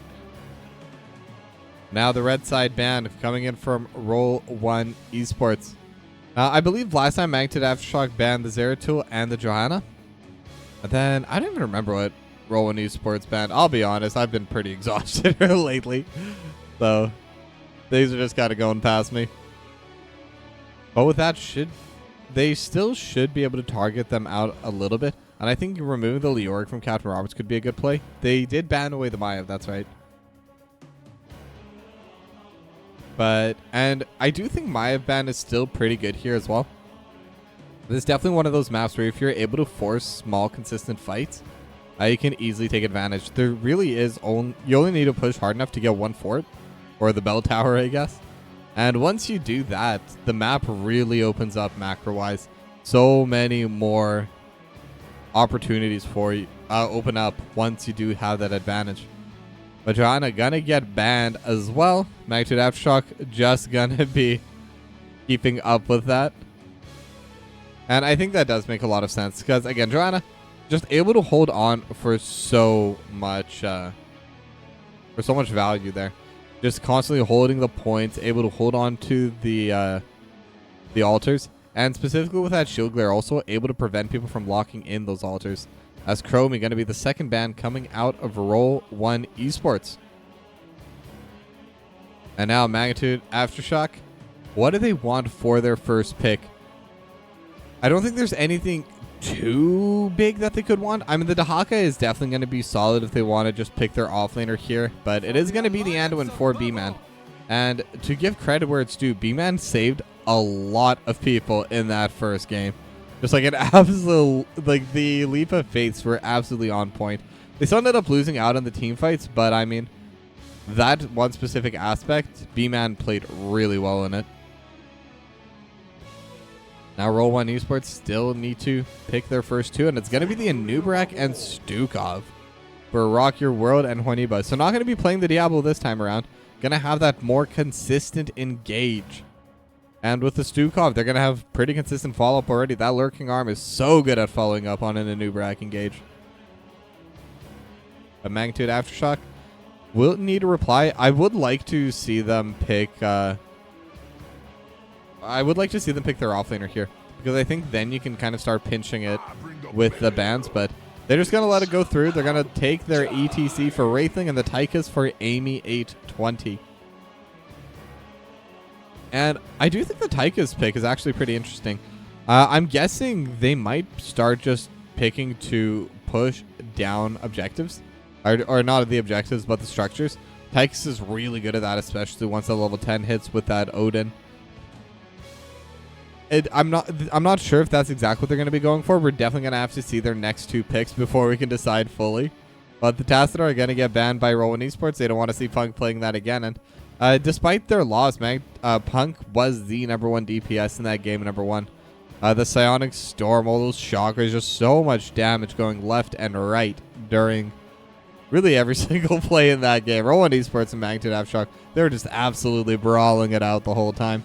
Now the red side ban coming in from Roll1Esports. I believe last time Magnitude Aftershock banned the Zeratul and the Johanna. And then I don't even remember what Roll1Esports banned. I'll be honest, I've been pretty exhausted lately. So These are just kind of going past me. But with that, they still should be able to target them out a little bit. And I think removing the Leoric from Captain Roberts could be a good play. They did ban away the Maiev, that's right. And I do think Maiev ban is still pretty good here as well. This is definitely one of those maps where if you're able to force small, consistent fights, you can easily take advantage. There really is you only need to push hard enough to get one fort, or the bell tower, I guess. And once you do that, the map really opens up macro-wise. So many more opportunities for you open up once you do have that advantage. But Johanna gonna get banned as well. Magnitude Aftershock just gonna be keeping up with that. And I think that does make a lot of sense because, again, Johanna just able to hold on for so much value there. Just constantly holding the points, able to hold on to the altars, and specifically with that shield glare, also able to prevent people from locking in those altars. As Chromie going to be the second ban coming out of Roll1Esports. And now Magnitude Aftershock. What do they want for their first pick? I don't think there's anything too big that they could want. I mean, the Dahaka is definitely going to be solid if they want to just pick their offlaner here, but it is going to be the Anduin for B-Man. And to give credit where it's due, B-Man saved a lot of people in that first game. Just like an absolute, like the leap of faiths were absolutely on point. They still ended up losing out on the team fights, but I mean, that one specific aspect, B-Man played really well in it. Now Roll1Esports still need to pick their first two, and it's going to be the Anub'arak and Stukov for Rock Your World and Juaniba. So not going to be playing the Diablo this time around. Going to have that more consistent engage. And with the Stukov, they're going to have pretty consistent follow-up already. That Lurking Arm is so good at following up on an Anub'arak engage. A Magnitude Aftershock will need a reply. I would like to see them pick... I would like to see them pick their offlaner here, because I think then you can kind of start pinching it with the bans, but they're just going to let it go through. They're going to take their ETC for Wraithling and the Tychus for Amy 820. And I do think the Tychus pick is actually pretty interesting. I'm guessing they might start just picking to push down objectives, or not the objectives, but the structures. Tychus is really good at that, especially once the level 10 hits with that Odin. I'm not sure if that's exactly what they're going to be going for. We're definitely going to have to see their next two picks before we can decide fully. But the Tacet are going to get banned by Roll1Esports. They don't want to see Punk playing that again. And despite their loss, Punk was the #1 DPS in that game, #1. The Psionic Storm, all those shockers, just so much damage going left and right during really every single play in that game. Roll1Esports and Magnitude Aftershock, they were just absolutely brawling it out the whole time.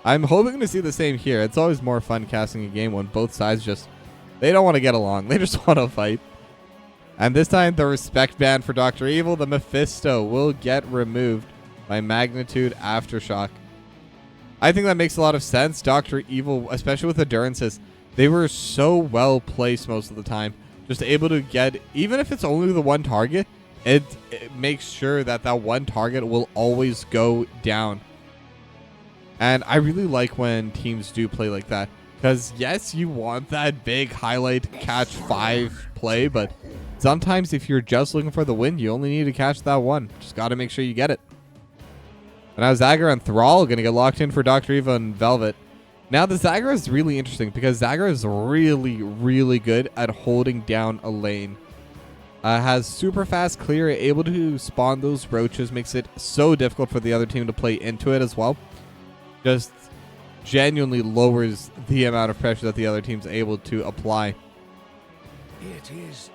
I'm hoping to see the same here. It's always more fun casting a game when both sides they don't want to get along. They just want to fight. And this time, the respect ban for Dr. Evil, the Mephisto, will get removed by Magnitude Aftershock. I think that makes a lot of sense. Dr. Evil, especially with Endurances, they were so well placed most of the time. Just able to get, even if it's only the one target, it makes sure that that one target will always go down. And I really like when teams do play like that. Because, yes, you want that big highlight catch 5 play, but sometimes if you're just looking for the win, you only need to catch that one. Just got to make sure you get it. And now Zagara and Thrall going to get locked in for Dr. Eva and Velvet. Now, the Zagara is really interesting because Zagara is really, really good at holding down a lane. Has super fast clear, able to spawn those roaches, makes it so difficult for the other team to play into it as well. Just genuinely lowers the amount of pressure that the other team's able to apply.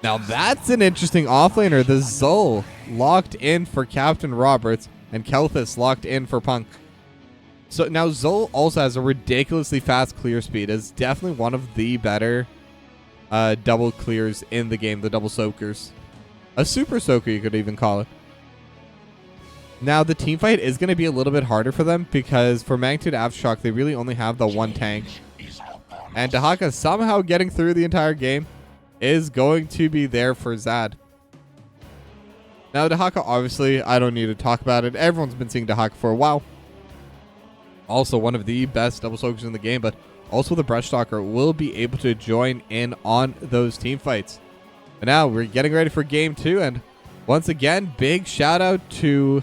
Now that's an interesting offlaner. The Zul locked in for Captain Roberts and Kelthus locked in for Punk. So now Zul also has a ridiculously fast clear speed. Is definitely one of the better double clears in the game, the double soakers. A super soaker, you could even call it. Now, the team fight is going to be a little bit harder for them because for Magnitude Aftershock, they really only have the one tank. And Dahaka somehow getting through the entire game is going to be there for Zad. Now, Dahaka, obviously, I don't need to talk about it. Everyone's been seeing Dahaka for a while. Also, one of the best double soakers in the game, but also the Brush Stalker will be able to join in on those team fights. And now we're getting ready for game 2, and once again, big shout out to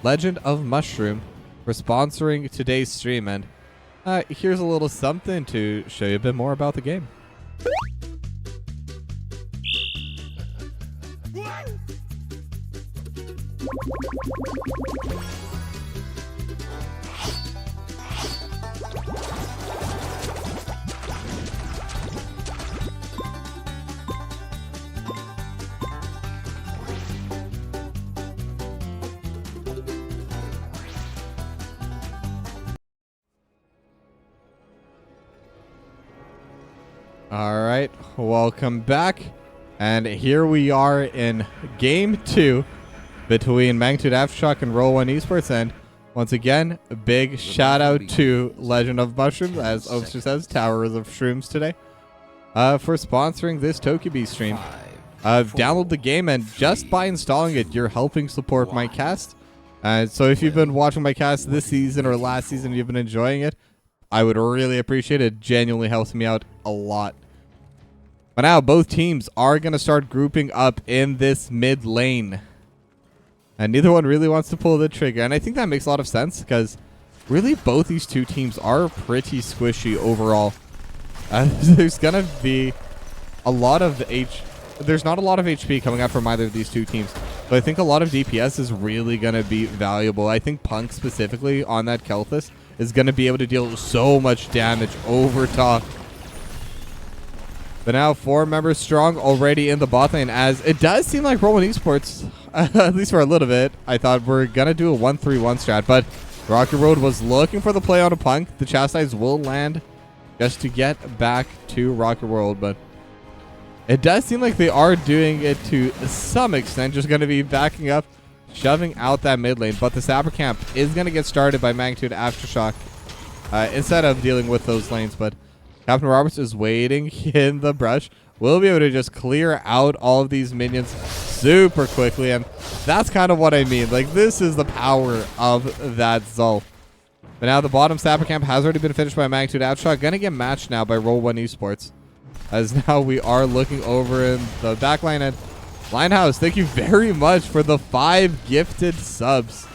Legend of Mushroom for sponsoring today's stream. And here's a little something to show you a bit more about the game. All right, welcome back. And here we are in game 2 between Magnitude Aftershock and Roll1Esports. And once again, a big shout out to Legend of Mushrooms, as Oakster says, Towers of Shrooms today, for sponsoring this Tokibi stream. Download the game, and just by installing it, you're helping support my cast. So if you've been watching my cast this season or last season, you've been enjoying it, I would really appreciate it. It genuinely helps me out a lot. But now both teams are going to start grouping up in this mid lane. And neither one really wants to pull the trigger. And I think that makes a lot of sense, because really both these two teams are pretty squishy overall. There's going to be a lot of there's not a lot of HP coming out from either of these two teams. But I think a lot of DPS is really going to be valuable. I think Punk specifically on that Kelthus is going to be able to deal so much damage over top. But now 4 members strong already in the bot lane, as it does seem like Roll1Esports, at least for a little bit, I thought we're going to do a 1-3-1 strat. But Rocket Road was looking for the play on a Punk. The Chastise will land just to get back to Rocket World. But it does seem like they are doing it to some extent, just going to be backing up, shoving out that mid lane. But the Sapper Camp is going to get started by Magnitude Aftershock instead of dealing with those lanes. But Captain Roberts is waiting in the brush. We'll be able to just clear out all of these minions super quickly. And that's kind of what I mean. Like, this is the power of that Zul. But now the bottom Sapper Camp has already been finished by Magnitude Aftershock. Going to get matched now by Roll1Esports. As now we are looking over in the backline. And Linehouse, thank you very much for the 5 gifted subs.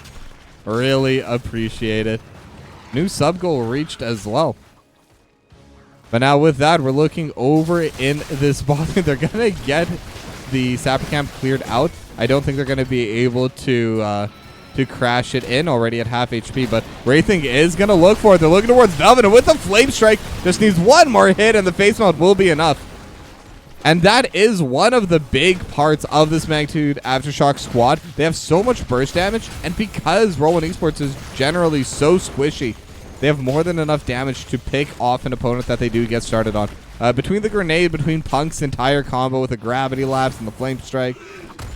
Really appreciate it. New sub goal reached as well. But now with that, we're looking over in this bot. They're going to get the Sapper Camp cleared out. I don't think they're going to be able to crash it in already at half HP. But Wraithing is going to look for it. They're looking towards Velvet. And with the Flame Strike, just needs one more hit and the face mount will be enough. And that is one of the big parts of this Magnitude Aftershock squad. They have so much burst damage. And because Roll1Esports is generally so squishy, they have more than enough damage to pick off an opponent that they do get started on. Between the grenade, between Punk's entire combo with the gravity lapse and the flame strike,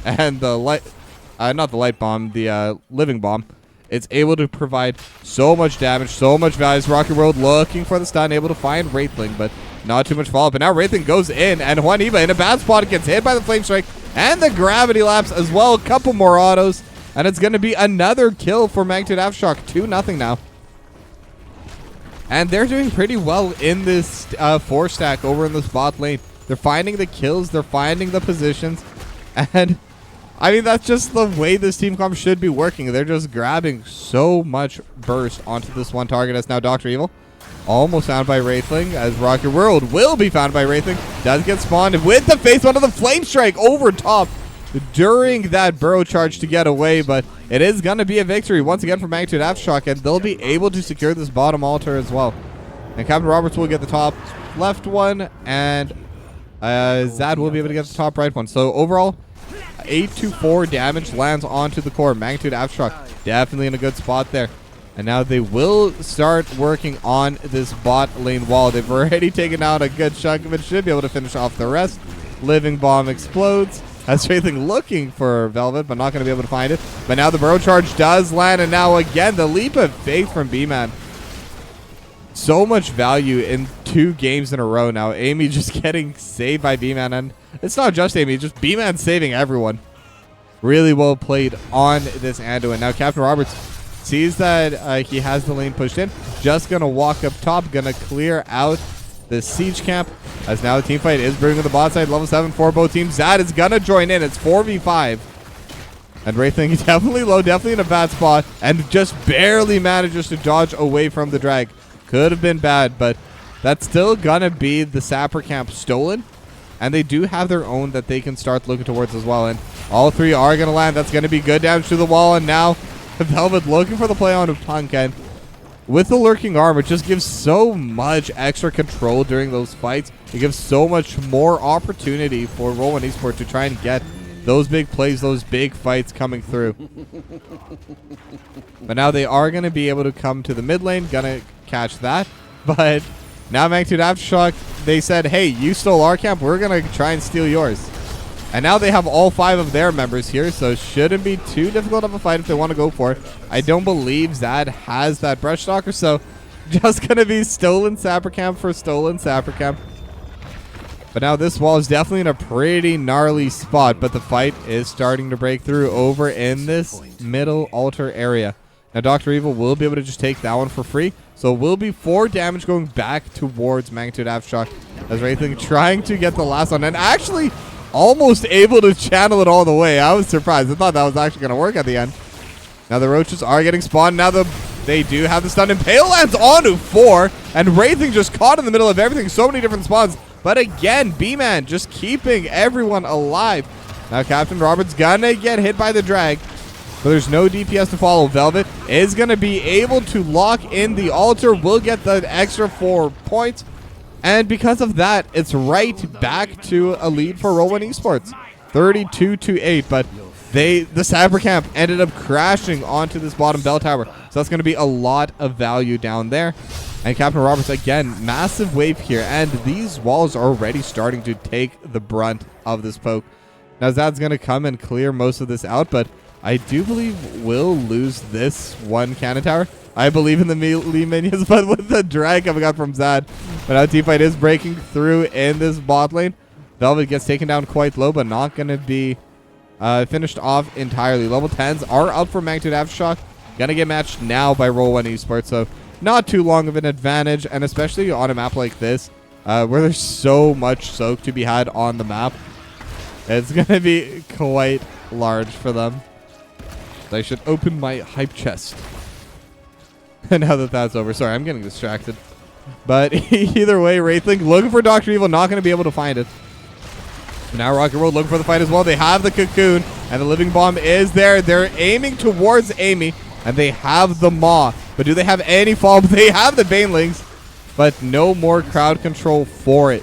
and the light, not the light bomb, the living bomb, it's able to provide so much damage, so much value. Rocket World looking for the stun, able to find Wraithling, but not too much follow-up. But now Wraithling goes in, and Juaniba in a bad spot gets hit by the flame strike and the gravity lapse as well. A couple more autos, and it's going to be another kill for Magnitude Aftershock. 2-0 now. And they're doing pretty well in this 4-stack over in this bot lane. They're finding the kills. They're finding the positions. And, I mean, that's just the way this team comp should be working. They're just grabbing so much burst onto this one target. As now Dr. Evil almost found by Wraithling, as Rocket World will be found by Wraithling. Does get spawned with the face one of the Flame Strike over top during that burrow charge to get away. But it is going to be a victory once again for Magnitude Aftershock, and they'll be able to secure this bottom altar as well. And Captain Roberts will get the top left one, and Zad will be able to get the top right one. So overall, 8-4 damage lands onto the core. Magnitude Aftershock definitely in a good spot there. And now they will start working on this bot lane wall. They've already taken out a good chunk of it. Should be able to finish off the rest. Living Bomb explodes. Has Wraithling looking for Velvet, but not going to be able to find it. But now the burrow charge does land, and now again the leap of faith from B-Man. So much value in 2 games in a row now. Amy just getting saved by B-Man, and it's not just Amy, just B-Man saving everyone. Really well played on this Anduin. Now Captain Roberts sees that he has the lane pushed in. Just going to walk up top. Going to clear out the siege camp. As now the team fight is brewing on the bot side. Level 7 for both teams. Zad is going to join in. It's 4v5. And Wraithling is definitely low. Definitely in a bad spot. And just barely manages to dodge away from the drag. Could have been bad, but that's still going to be the Sapper camp stolen. And they do have their own that they can start looking towards as well. And all three are going to land. That's going to be good damage to the wall. And now Velvet looking for the play on a Punk. And with the lurking armor, it just gives so much extra control during those fights. It gives so much more opportunity for Roll1Esports to try and get those big plays, those big fights coming through. But now they are going to be able to come to the mid lane. Going to catch that. But now Magnitude Aftershock, they said, hey, you stole our camp. We're going to try and steal yours. And now they have all 5 of their members here, so it shouldn't be too difficult of a fight if they want to go for it. I don't believe Zad has that Brush Stalker, so just going to be stolen Sapper camp for stolen Sapper camp. But now this wall is definitely in a pretty gnarly spot, but the fight is starting to break through over in this middle altar area. Now Dr. Evil will be able to just take that one for free, so it will be 4 damage going back towards Magnitude Aftershock as Wraithling trying to get the last one, and actually almost able to channel it all the way. I was surprised. I thought that was actually going to work at the end. Now the roaches are getting spawned. Now they do have the stun. Impale lands onto 4. And Wraithling just caught in the middle of everything. So many different spawns. But again, B-Man just keeping everyone alive. Now Captain Roberts gonna get hit by the drag. But there's no DPS to follow. Velvet is going to be able to lock in the altar. Will get the extra 4 points. And because of that, it's right back to a lead for Roll1Esports, 32-8. But the Sapper camp ended up crashing onto this bottom bell tower. So that's going to be a lot of value down there. And Captain Roberts, again, massive wave here. And these walls are already starting to take the brunt of this poke. Now Zad's going to come and clear most of this out. But I do believe we'll lose this one cannon tower. I believe in the melee minions, but with the drag coming out from Zad. But now teamfight is breaking through in this bot lane. Velvet gets taken down quite low, but not going to be finished off entirely. Level 10s are up for Magnitude Aftershock. Going to get matched now by Roll1Esports, so not too long of an advantage, and especially on a map like this, where there's so much soak to be had on the map. It's going to be quite large for them. So I should open my hype chest. Now that that's over. Sorry, I'm getting distracted. But either way, Wraithling looking for Dr. Evil, not going to be able to find it. Now Rocket World looking for the fight as well. They have the cocoon, and the living bomb is there. They're aiming towards Amy, and they have the Maw. But do they have any fall? They have the Banelings, but no more crowd control for it.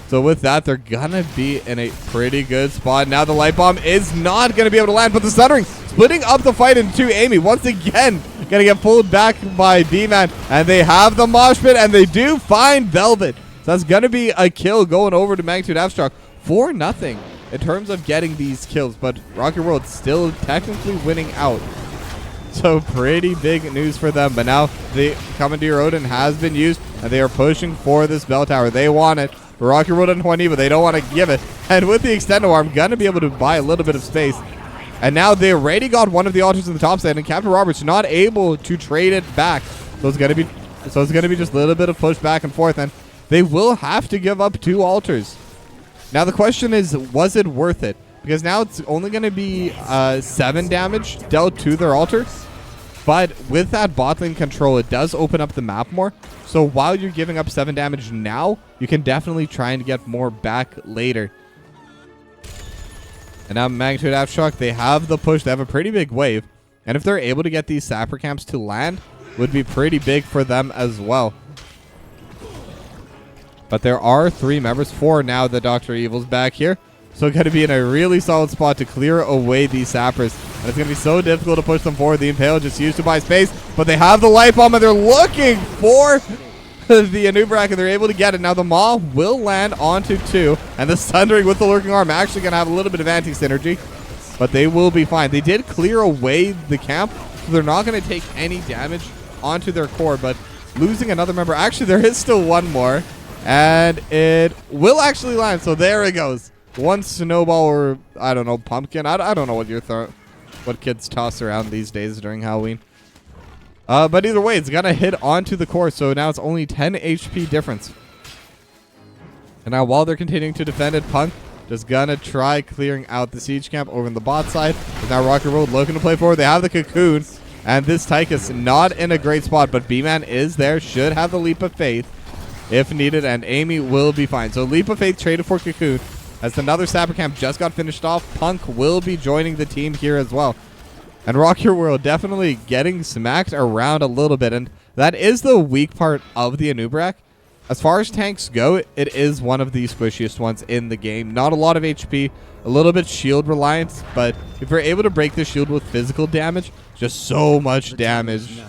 So with that, they're going to be in a pretty good spot. Now the light bomb is not going to be able to land, but the Sundering splitting up the fight into Amy. Once again, going to get pulled back by B-Man. And they have the mosh pit, and they do find Velvet. So that's going to be a kill going over to Magnitude Aftershock for nothing in terms of getting these kills. But Rocket World still technically winning out. So pretty big news for them. But now the Commandeer Odin has been used, and they are pushing for this bell tower. They want it. Rocket World and 20, but they don't want to give it. And with the Extendo Arm, going to be able to buy a little bit of space. And now they already got one of the altars in the top side, and Captain Roberts not able to trade it back. So it's going to be just a little bit of push back and forth, and they will have to give up 2 altars. Now the question is, was it worth it? Because now it's only going to be 7 damage dealt to their altar. But with that bot lane control, it does open up the map more. So while you're giving up 7 damage now, you can definitely try and get more back later. And now Magnitude Aftershock, they have the push. They have a pretty big wave. And if they're able to get these Sapper camps to land, would be pretty big for them as well. But there are 3 members, 4 now that Dr. Evil's back here. So going to be in a really solid spot to clear away these Sappers. And it's going to be so difficult to push them forward. The Impale just used to buy space. But they have the Light Bomb, and they're looking for the Anubrak, and they're able to get it. Now the Maw will land onto 2. And the Sundering with the Lurking Arm actually going to have a little bit of anti-synergy. But they will be fine. They did clear away the camp, so they're not going to take any damage onto their core. But losing another member. Actually, there is still one more. And it will actually land. So there it goes. one snowball or, I don't know, pumpkin. I don't know what kids toss around these days during Halloween. But either way, it's going to hit onto the core, so now it's only 10 HP difference. And now while they're continuing to defend it, Punk just going to try clearing out the siege camp over on the bot side. But now Rocket Road looking to play forward. They have the cocoon, and this Tychus not in a great spot, but B-Man is there, should have the leap of faith if needed, and Amy will be fine. So leap of faith traded for cocoon. As another Sapper camp just got finished off, Punk will be joining the team here as well. And Rock Your World definitely getting smacked around a little bit. And that is the weak part of the Anubrak. As far as tanks go, it is one of the squishiest ones in the game. Not a lot of HP, a little bit shield reliance. But if you're able to break the shield with physical damage, just so much damage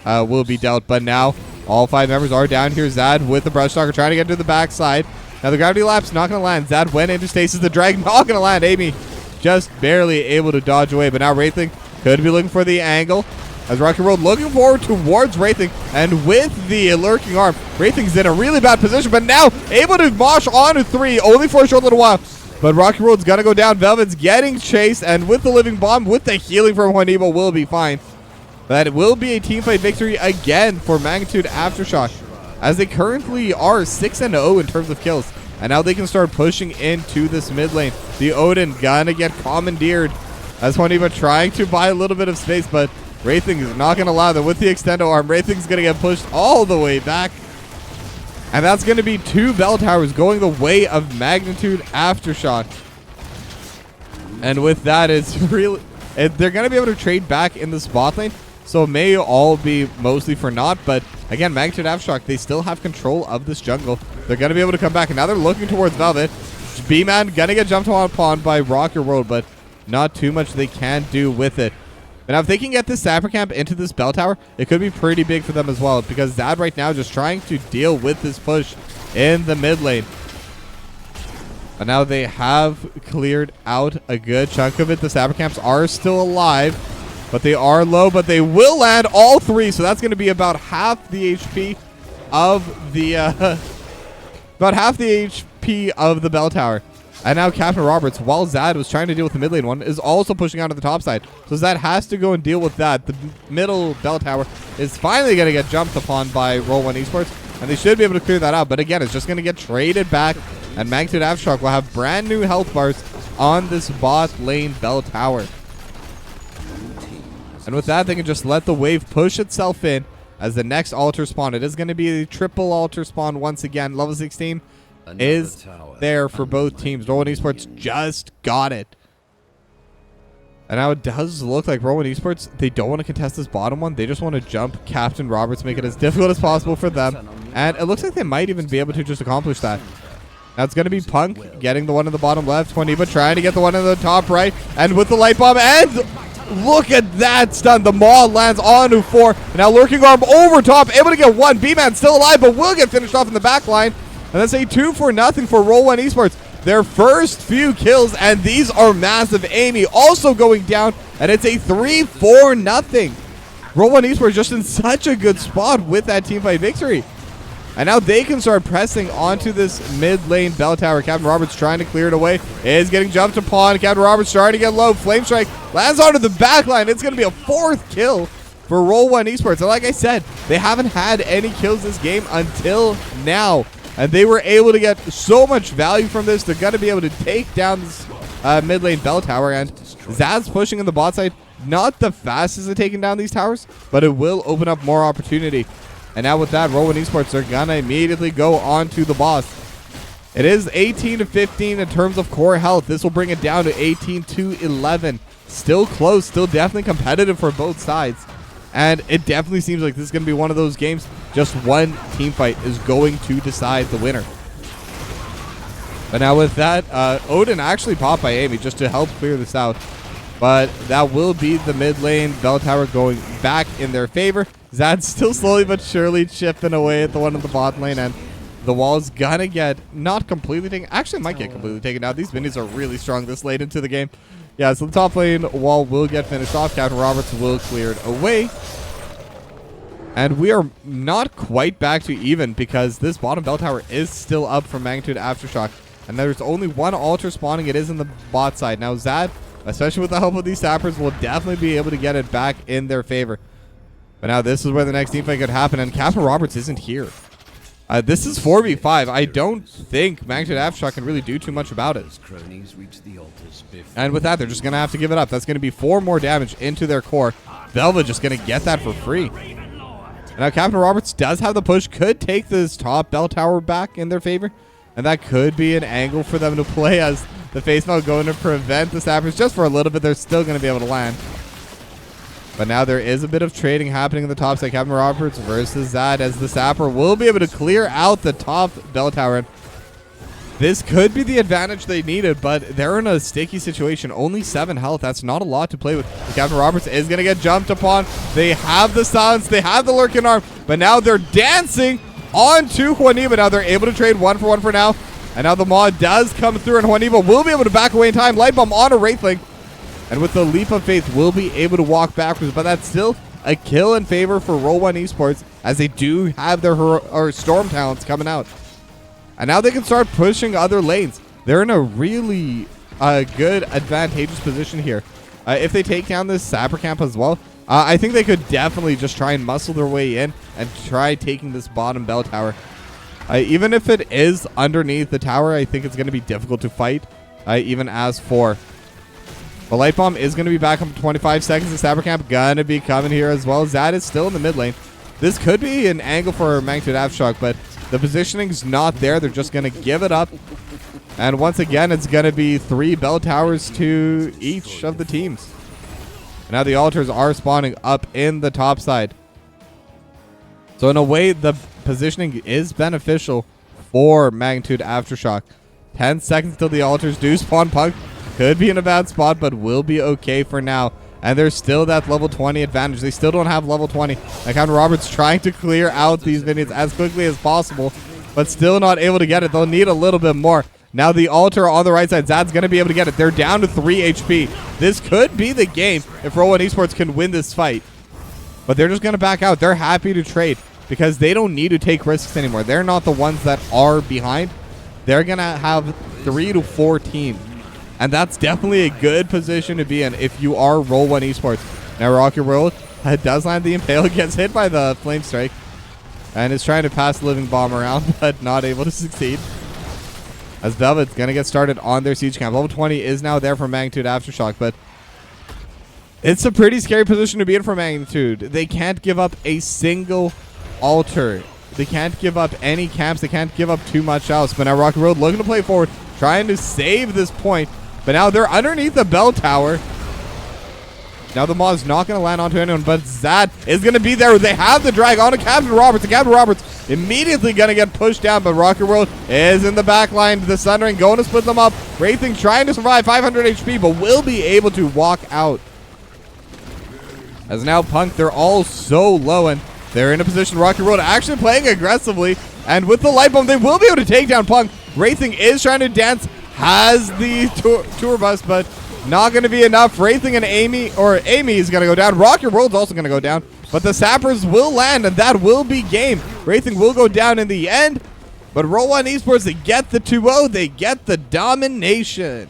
will be dealt. But now, all 5 members are down here. Zad with the Brush Stalker trying to get to the backside. Now the Gravity Lapse not going to land. Zad went into stasis. The Drag not going to land. Amy just barely able to dodge away. But now Wraithling could be looking for the angle. As Rocket Road looking forward towards Wraithling. And with the lurking arm, Wraithling's in a really bad position. But now able to mosh onto 3 only for a short little while. But Rocket Road's going to go down. Velvet's getting chased. And with the Living Bomb, with the healing from Juanito, will be fine. That will be a teamfight victory again for Magnitude Aftershock, as they currently are 6-0 in terms of kills. And now they can start pushing into this mid lane. The Odin gonna get commandeered as Juanito trying to buy a little bit of space, but Wraithling is not gonna allow them with the extendo arm. Wraithling's gonna get pushed all the way back. And that's gonna be 2 bell towers going the way of Magnitude Aftershock. And with that, it's really, they're gonna be able to trade back in the spot lane. So it may all be mostly for naught, but again, Magnitude Aftershock, they still have control of this jungle. They're going to be able to come back, and now they're looking towards Velvet. B-Man going to get jumped upon by Rock Your World, but not too much they can do with it. And now if they can get this Sapper Camp into this bell tower, it could be pretty big for them as well, because Zad right now just trying to deal with this push in the mid lane. And now they have cleared out a good chunk of it. The Sapper Camps are still alive, but they are low, but they will land all 3. So that's going to be about half the HP of the bell tower. And now Captain Roberts, while Zad was trying to deal with the mid lane one, is also pushing onto the top side. So Zad has to go and deal with that. The middle bell tower is finally going to get jumped upon by Roll1Esports, and they should be able to clear that out. But again, it's just going to get traded back, and Magnitude Aftershock will have brand new health bars on this bot lane bell tower. And with that, they can just let the wave push itself in as the next altar spawn. It is going to be a triple altar spawn once again. Level 16 is there for both teams. Roll1Esports just got it. And now it does look like Roll1Esports, they don't want to contest this bottom one. They just want to jump Captain Roberts, make it as difficult as possible for them. And it looks like they might even be able to just accomplish that. Now it's going to be Punk getting the one in the bottom left. Juanito trying to get the one in the top right. And with the light bomb, and look at that stun. The Maw lands onto 4. And now Lurking Arm over top, able to get 1. B-Man still alive, but will get finished off in the back line. And that's a 2-0 for Roll1Esports. Their first few kills, and these are massive. Amy also going down, and it's a 3-4. Roll1Esports just in such a good spot with that teamfight victory. And now they can start pressing onto this mid lane bell tower. Captain Roberts trying to clear it away. Is getting jumped upon. Captain Roberts trying to get low. Flame Strike lands onto the back line. It's going to be a 4th kill for Roll1Esports. And like I said, they haven't had any kills this game until now. And they were able to get so much value from this. They're going to be able to take down this mid lane bell tower. And Zad's pushing in the bot side. Not the fastest at taking down these towers, but it will open up more opportunity. And now with that, Roll1Esports are going to immediately go on to the boss. It is 18-15 in terms of core health. This will bring it down to 18-11. Still close, still definitely competitive for both sides. And it definitely seems like this is going to be one of those games. Just one team fight is going to decide the winner. But now with that, Odin actually popped by Amy just to help clear this out. But that will be the mid lane bell tower going back in their favor. Zad's still slowly but surely chipping away at the one in the bot lane, and the wall's gonna get not completely taken. Actually, might get completely taken out. These minis are really strong this late into the game. Yeah, so the top lane wall will get finished off. Captain Roberts will clear it away. And we are not quite back to even because this bottom bell tower is still up from Magnitude Aftershock. And there's only one altar spawning. It is in the bot side. Now Zad, especially with the help of these sappers, will definitely be able to get it back in their favor. But now this is where the next teamfight could happen, and Captain Roberts isn't here. This is 4v5. I don't think Magnitude Aftershock can really do too much about it. And with that, they're just going to have to give it up. That's going to be 4 more damage into their core. Velva just going to get that for free. And now Captain Roberts does have the push, could take this top bell tower back in their favor. And that could be an angle for them to play, as the face melt going to prevent the sappers just for a little bit. They're still going to be able to land. But now there is a bit of trading happening in the top side. Captain Roberts versus Zad, as the sapper will be able to clear out the top bell tower. This could be the advantage they needed, but they're in a sticky situation. Only 7 health. That's not a lot to play with. Captain Roberts is going to get jumped upon. They have the silence. They have the lurking arm. But now they're dancing onto Juaniva. Now they're able to trade 1 for 1 for now. And now the mod does come through, and Juaniva will be able to back away in time. Light bomb on a Wraithling. And with the leap of faith, will be able to walk backwards. But that's still a kill in favor for Roll1Esports, as they do have their storm talents coming out. And now they can start pushing other lanes. They're in a really good, advantageous position here. If they take down this sapper camp as well, I think they could definitely just try and muscle their way in and try taking this bottom bell tower. Even if it is underneath the tower, I think it's going to be difficult to fight, even as for. The light bomb is going to be back up in 25 seconds. The sapper camp going to be coming here as well. Zad is still in the mid lane. This could be an angle for Magnitude Aftershock, but the positioning's not there. They're just going to give it up. And once again, it's going to be 3 bell towers to each of the teams. And now the altars are spawning up in the top side. So in a way, the positioning is beneficial for Magnitude Aftershock. 10 seconds till the altars do spawn. Punk could be in a bad spot, but will be okay for now. And there's still that level 20 advantage. They still don't have level 20. Captain Roberts trying to clear out these minions as quickly as possible, but still not able to get it. They'll need a little bit more. Now the altar on the right side, Zad's going to be able to get it. They're down to 3 HP. This could be the game if Roll1Esports can win this fight. But they're just going to back out. They're happy to trade because they don't need to take risks anymore. They're not the ones that are behind. They're going to have 3 to 4 teams. And that's definitely a good position to be in if you are Roll1Esports. Now Rocky World does land the Impale, gets hit by the Flame Strike, and is trying to pass the Living Bomb around, but not able to succeed. As Velvet's going to get started on their siege camp. Level 20 is now there for Magnitude Aftershock, but it's a pretty scary position to be in for Magnitude. They can't give up a single altar. They can't give up any camps. They can't give up too much else. But now Rocky Road looking to play forward, trying to save this point. But now they're underneath the bell tower. Now the Maw's not going to land onto anyone, but Zad is going to be there. They have the drag onto Captain Roberts. And Captain Roberts immediately going to get pushed down, but Rocket World is in the back line. The Sundering going to split them up. Wraithing trying to survive, 500 HP, but will be able to walk out. As now Punk, they're all so low, and they're in a position. Rocket World actually playing aggressively, and with the light bomb, they will be able to take down Punk. Wraithing is trying to dance, has the tour bus, but not going to be enough. Wraithing and Amy is going to go down. Rocket World's also going to go down, but the sappers will land, and that will be game. Wraithing will go down in the end, but Roll1Esports, they get the 2-0. They get the domination.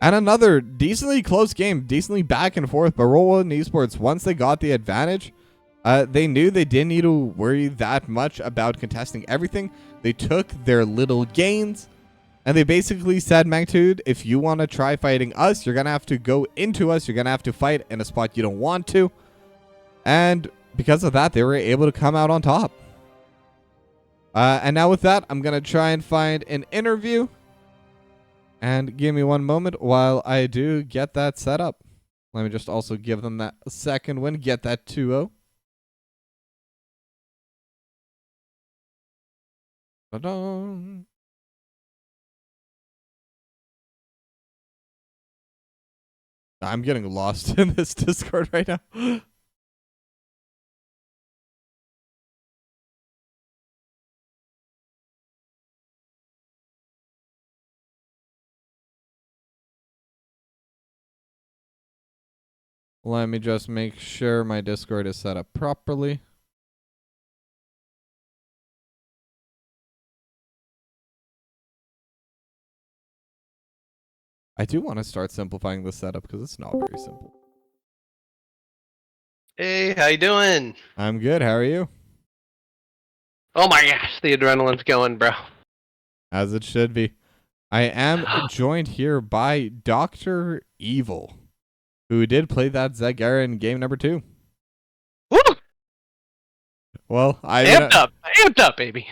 And another decently close game, decently back and forth, but Roll1Esports, once they got the advantage, they knew they didn't need to worry that much about contesting everything. They took their little gains, and they basically said, Magnitude, if you want to try fighting us, you're going to have to go into us. You're going to have to fight in a spot you don't want to. And because of that, they were able to come out on top. And now with that, I'm going to try and find an interview. And give me one moment while I do get that set up. Let me just also give them that second win, get that 2-0. Ta-da. I'm getting lost in this Discord right now. Let me just make sure my Discord is set up properly. I do want to start simplifying the setup because it's not very simple. Hey, how you doing? I'm good. How are you? Oh my gosh, the adrenaline's going, bro. As it should be. I am joined here by Dr. Evil, who did play that Zegara in game number 2. Woo! Well, Amped up, baby.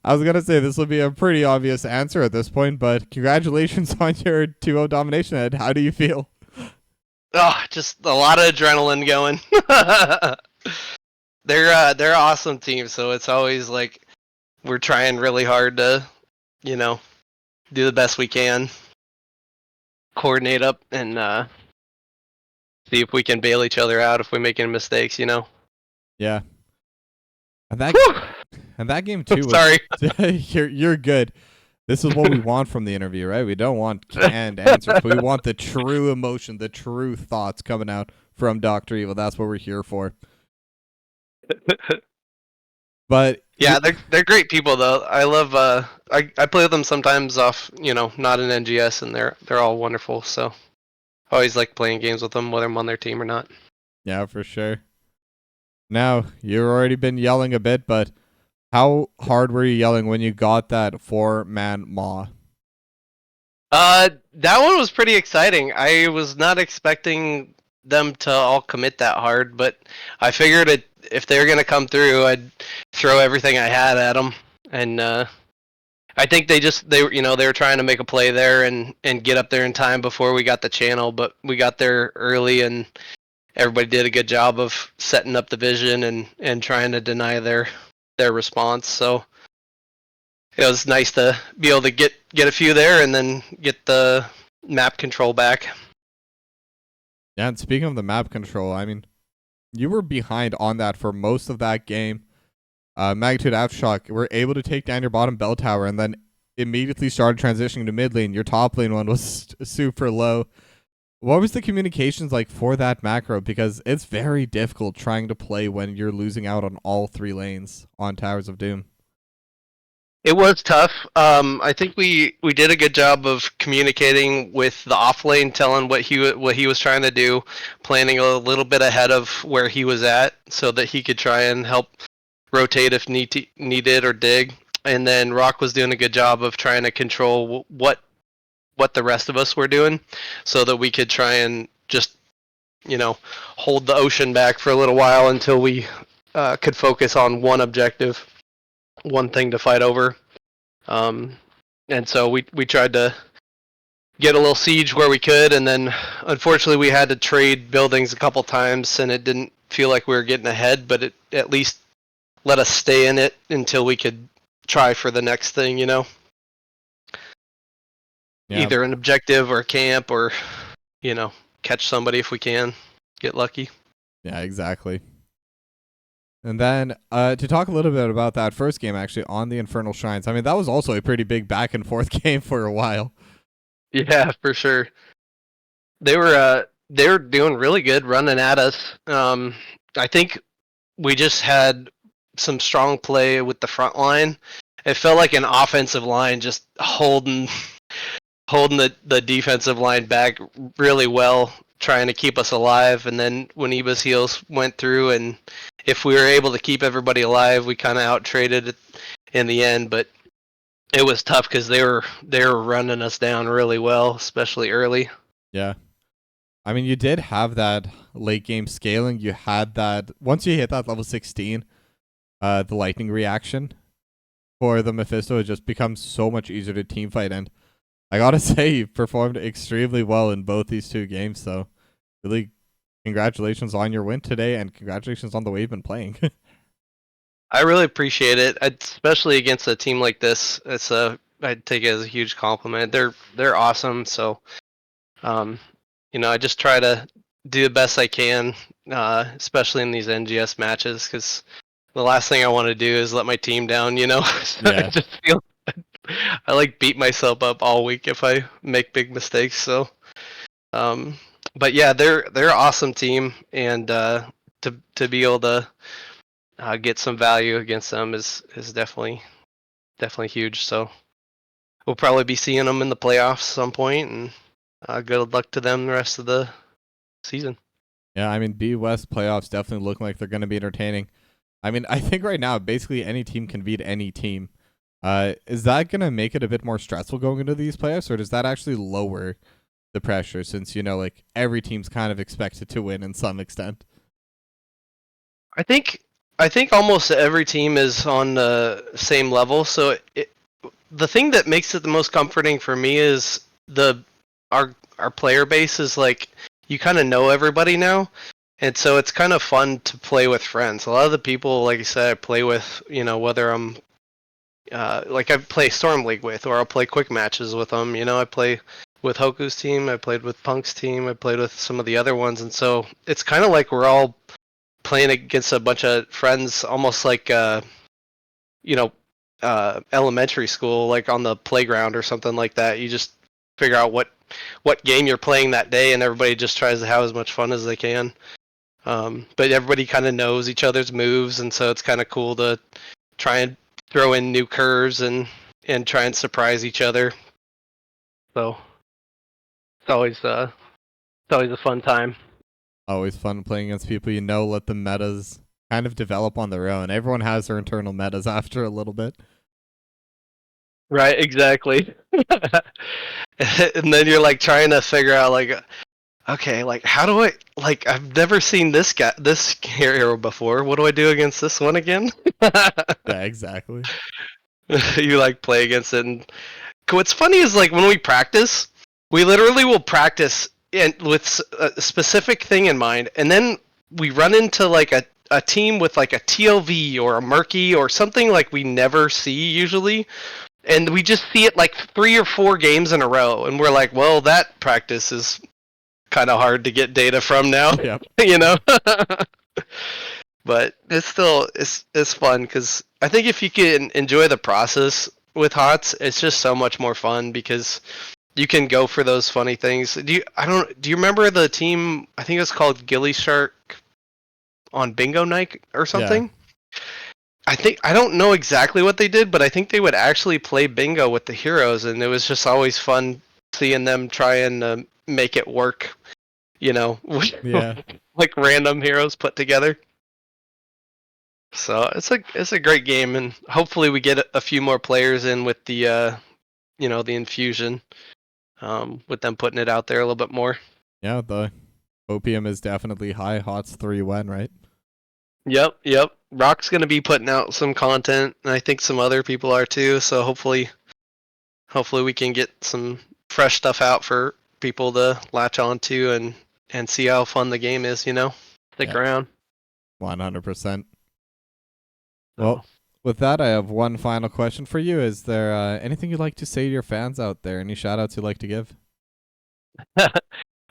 I was going to say this will be a pretty obvious answer at this point, but congratulations on your 2-0 domination, Ed. How do you feel? Oh, just a lot of adrenaline going. They're an awesome team, so it's always like we're trying really hard to, you know, do the best we can, coordinate up, and see if we can bail each other out if we make any mistakes. Yeah. And that game too was Sorry. you're good. This is what we want from the interview, right? We don't want canned answers. We want the true emotion, the true thoughts coming out from Dr. Evil. That's what we're here for. But yeah, they're great people though. I love I play with them sometimes off, not in NGS, and they're all wonderful. So I always like playing games with them, whether I'm on their team or not. Yeah, for sure. Now, you've already been yelling a bit, but how hard were you yelling when you got that 4-man maw? That one was pretty exciting. I was not expecting them to all commit that hard, but I figured if they were gonna come through, I'd throw everything I had at them. And I think they were trying to make a play there and get up there in time before we got the channel, but we got there early and everybody did a good job of setting up the vision and trying to deny their response. So it was nice to be able to get a few there and then get the map control back. Yeah, and speaking of the map control, I mean, you were behind on that for most of that game. Magnitude Aftershock were able to take down your bottom bell tower and then immediately started transitioning to mid lane. Your top lane one was super low. What was the communications like for that macro? Because it's very difficult trying to play when you're losing out on all 3 lanes on Towers of Doom. It was tough. I think we did a good job of communicating with the off lane, telling what he was trying to do, planning a little bit ahead of where he was at, so that he could try and help rotate if needed or dig. And then Rock was doing a good job of trying to control what the rest of us were doing, so that we could try and just hold the ocean back for a little while until we could focus on one objective, one thing to fight over. And so we tried to get a little siege where we could, and then unfortunately we had to trade buildings a couple times, and it didn't feel like we were getting ahead, but it at least let us stay in it until we could try for the next thing, Yeah. Either an objective or a camp, or catch somebody if we can, get lucky. Yeah, exactly. And then to talk a little bit about that first game, actually, on the Infernal Shrines. I mean, that was also a pretty big back and forth game for a while. Yeah, for sure. They were doing really good running at us. I think we just had some strong play with the front line. It felt like an offensive line just holding the defensive line back really well, trying to keep us alive. And then when Eba's heals went through, and if we were able to keep everybody alive, we kind of out-traded it in the end. But it was tough because they were running us down really well, especially early. Yeah. I mean, you did have that late game scaling. You had that, once you hit that level 16, the lightning reaction for the Mephisto, it just becomes so much easier to team fight. And I gotta say, you performed extremely well in both these 2 games. So really, congratulations on your win today, and congratulations on the way you've been playing. I really appreciate it, especially against a team like this. I'd take it as a huge compliment. They're awesome. So, I just try to do the best I can, especially in these NGS matches, because the last thing I want to do is let my team down. So Yeah. I just feel I beat myself up all week if I make big mistakes. So, But yeah, they're an awesome team, and to be able to get some value against them is definitely huge. So we'll probably be seeing them in the playoffs some point, and good luck to them the rest of the season. Yeah, I mean, B West playoffs definitely look like they're going to be entertaining. I mean, I think right now basically any team can beat any team. Is that going to make it a bit more stressful going into these playoffs, or does that actually lower the pressure since, like every team's kind of expected to win in some extent? I think almost every team is on the same level. So the thing that makes it the most comforting for me is our player base is like you kind of know everybody now, and so it's kind of fun to play with friends. A lot of the people, like I said, I play with, whether I'm like I play Storm League with, or I'll play quick matches with them. I play with Hoku's team, I played with Punk's team, I played with some of the other ones, and so it's kind of like we're all playing against a bunch of friends, almost like you know, elementary school, like on the playground or something like that. You just figure out what game you're playing that day, and everybody just tries to have as much fun as they can. But everybody kind of knows each other's moves, and so it's kind of cool to try and throw in new curves and try and surprise each other. So it's always a fun time. Always fun playing against people let the metas kind of develop on their own. Everyone has their internal metas after a little bit. Right, exactly. And then you're like trying to figure out like, okay, like how do I, like I've never seen this hero before. What do I do against this one again? Yeah, exactly. You like play against it, and what's funny is like when we practice, we literally will practice with a specific thing in mind, and then we run into like a team with like a TLV or a Murky or something like we never see usually, and we just see it like 3 or 4 games in a row, and we're like, well, that practice is kind of hard to get data from now. Yep. But it's fun because I think if you can enjoy the process with HOTS, it's just so much more fun because you can go for those funny things. Do you remember the team? I think it was called Gilly Shark on Bingo Night or something. Yeah. I don't know exactly what they did, but I think they would actually play bingo with the heroes, and it was just always fun seeing them try and make it work. Yeah. Like random heroes put together. So it's a great game, and hopefully we get a few more players in with the the infusion, with them putting it out there a little bit more. Yeah, the opium is definitely high. HOTS 3 win, right? Yep. Rock's gonna be putting out some content, and I think some other people are too. So hopefully we can get some fresh stuff out for people to latch onto and see how fun the game is. Stick around. 100%. Well, with that, I have one final question for you. Is there anything you'd like to say to your fans out there? Any shout outs you'd like to give? Yeah,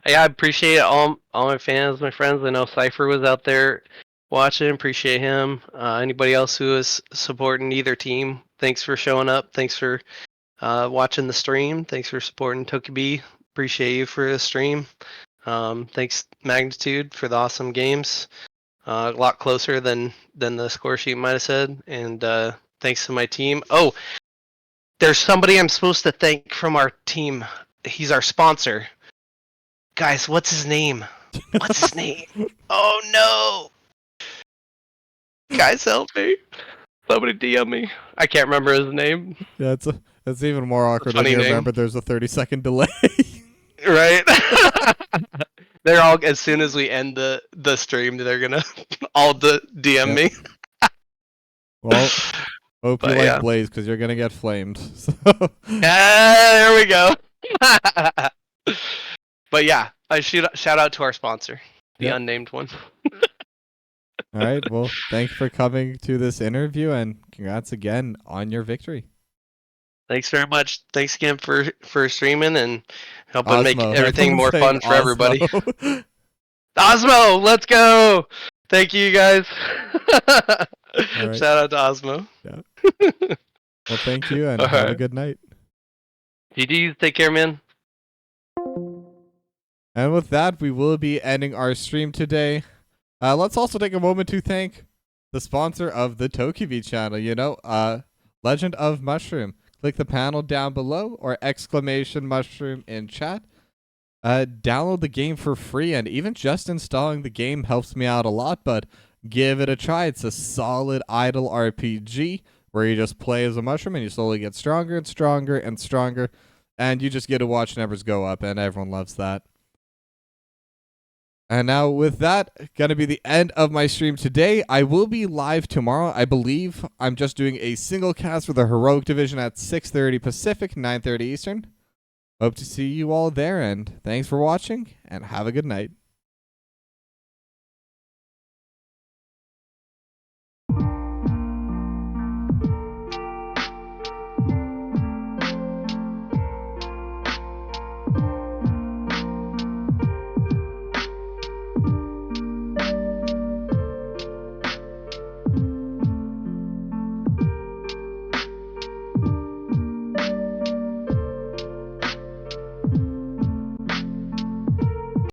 I appreciate all my fans, my friends. I know Cypher was out there watching. Appreciate him. Anybody else who is supporting either team, thanks for showing up. Thanks for watching the stream. Thanks for supporting Tokibi. Appreciate you for the stream. Thanks Magnitude for the awesome games. A lot closer than the score sheet might have said. And thanks to my team. Oh, there's somebody I'm supposed to thank from our team. He's our sponsor. Guys, what's his name? What's his name? Oh no! Guys, help me! Somebody DM me. I can't remember his name. Yeah, it's even more awkward when you remember there's a 30-second delay. Right? They're all, as soon as we end the stream, they're gonna all DM me. Well, hope you like Blaze because you're gonna get flamed. So. There we go. But yeah, I shout out to our sponsor, the unnamed one. All right. Well, thanks for coming to this interview, and congrats again on your victory. Thanks very much. Thanks again for streaming and helping make everything more fun for everybody. Osmo, let's go! Thank you guys. Right. Shout out to Osmo. Yeah. Well, thank you, and have a good night. GG's. Take care, man. And with that, we will be ending our stream today. Let's also take a moment to thank the sponsor of the Tokivi channel, Legend of Mushroom. Click the panel down below or exclamation mushroom in chat. Download the game for free, and even just installing the game helps me out a lot, but give it a try. It's a solid idle RPG where you just play as a mushroom and you slowly get stronger and stronger and stronger, and you just get to watch numbers go up, and everyone loves that. And now with that, gonna be the end of my stream today. I will be live tomorrow. I believe I'm just doing a single cast for the Heroic Division at 6:30 Pacific, 9:30 Eastern. Hope to see you all there, and thanks for watching, and have a good night.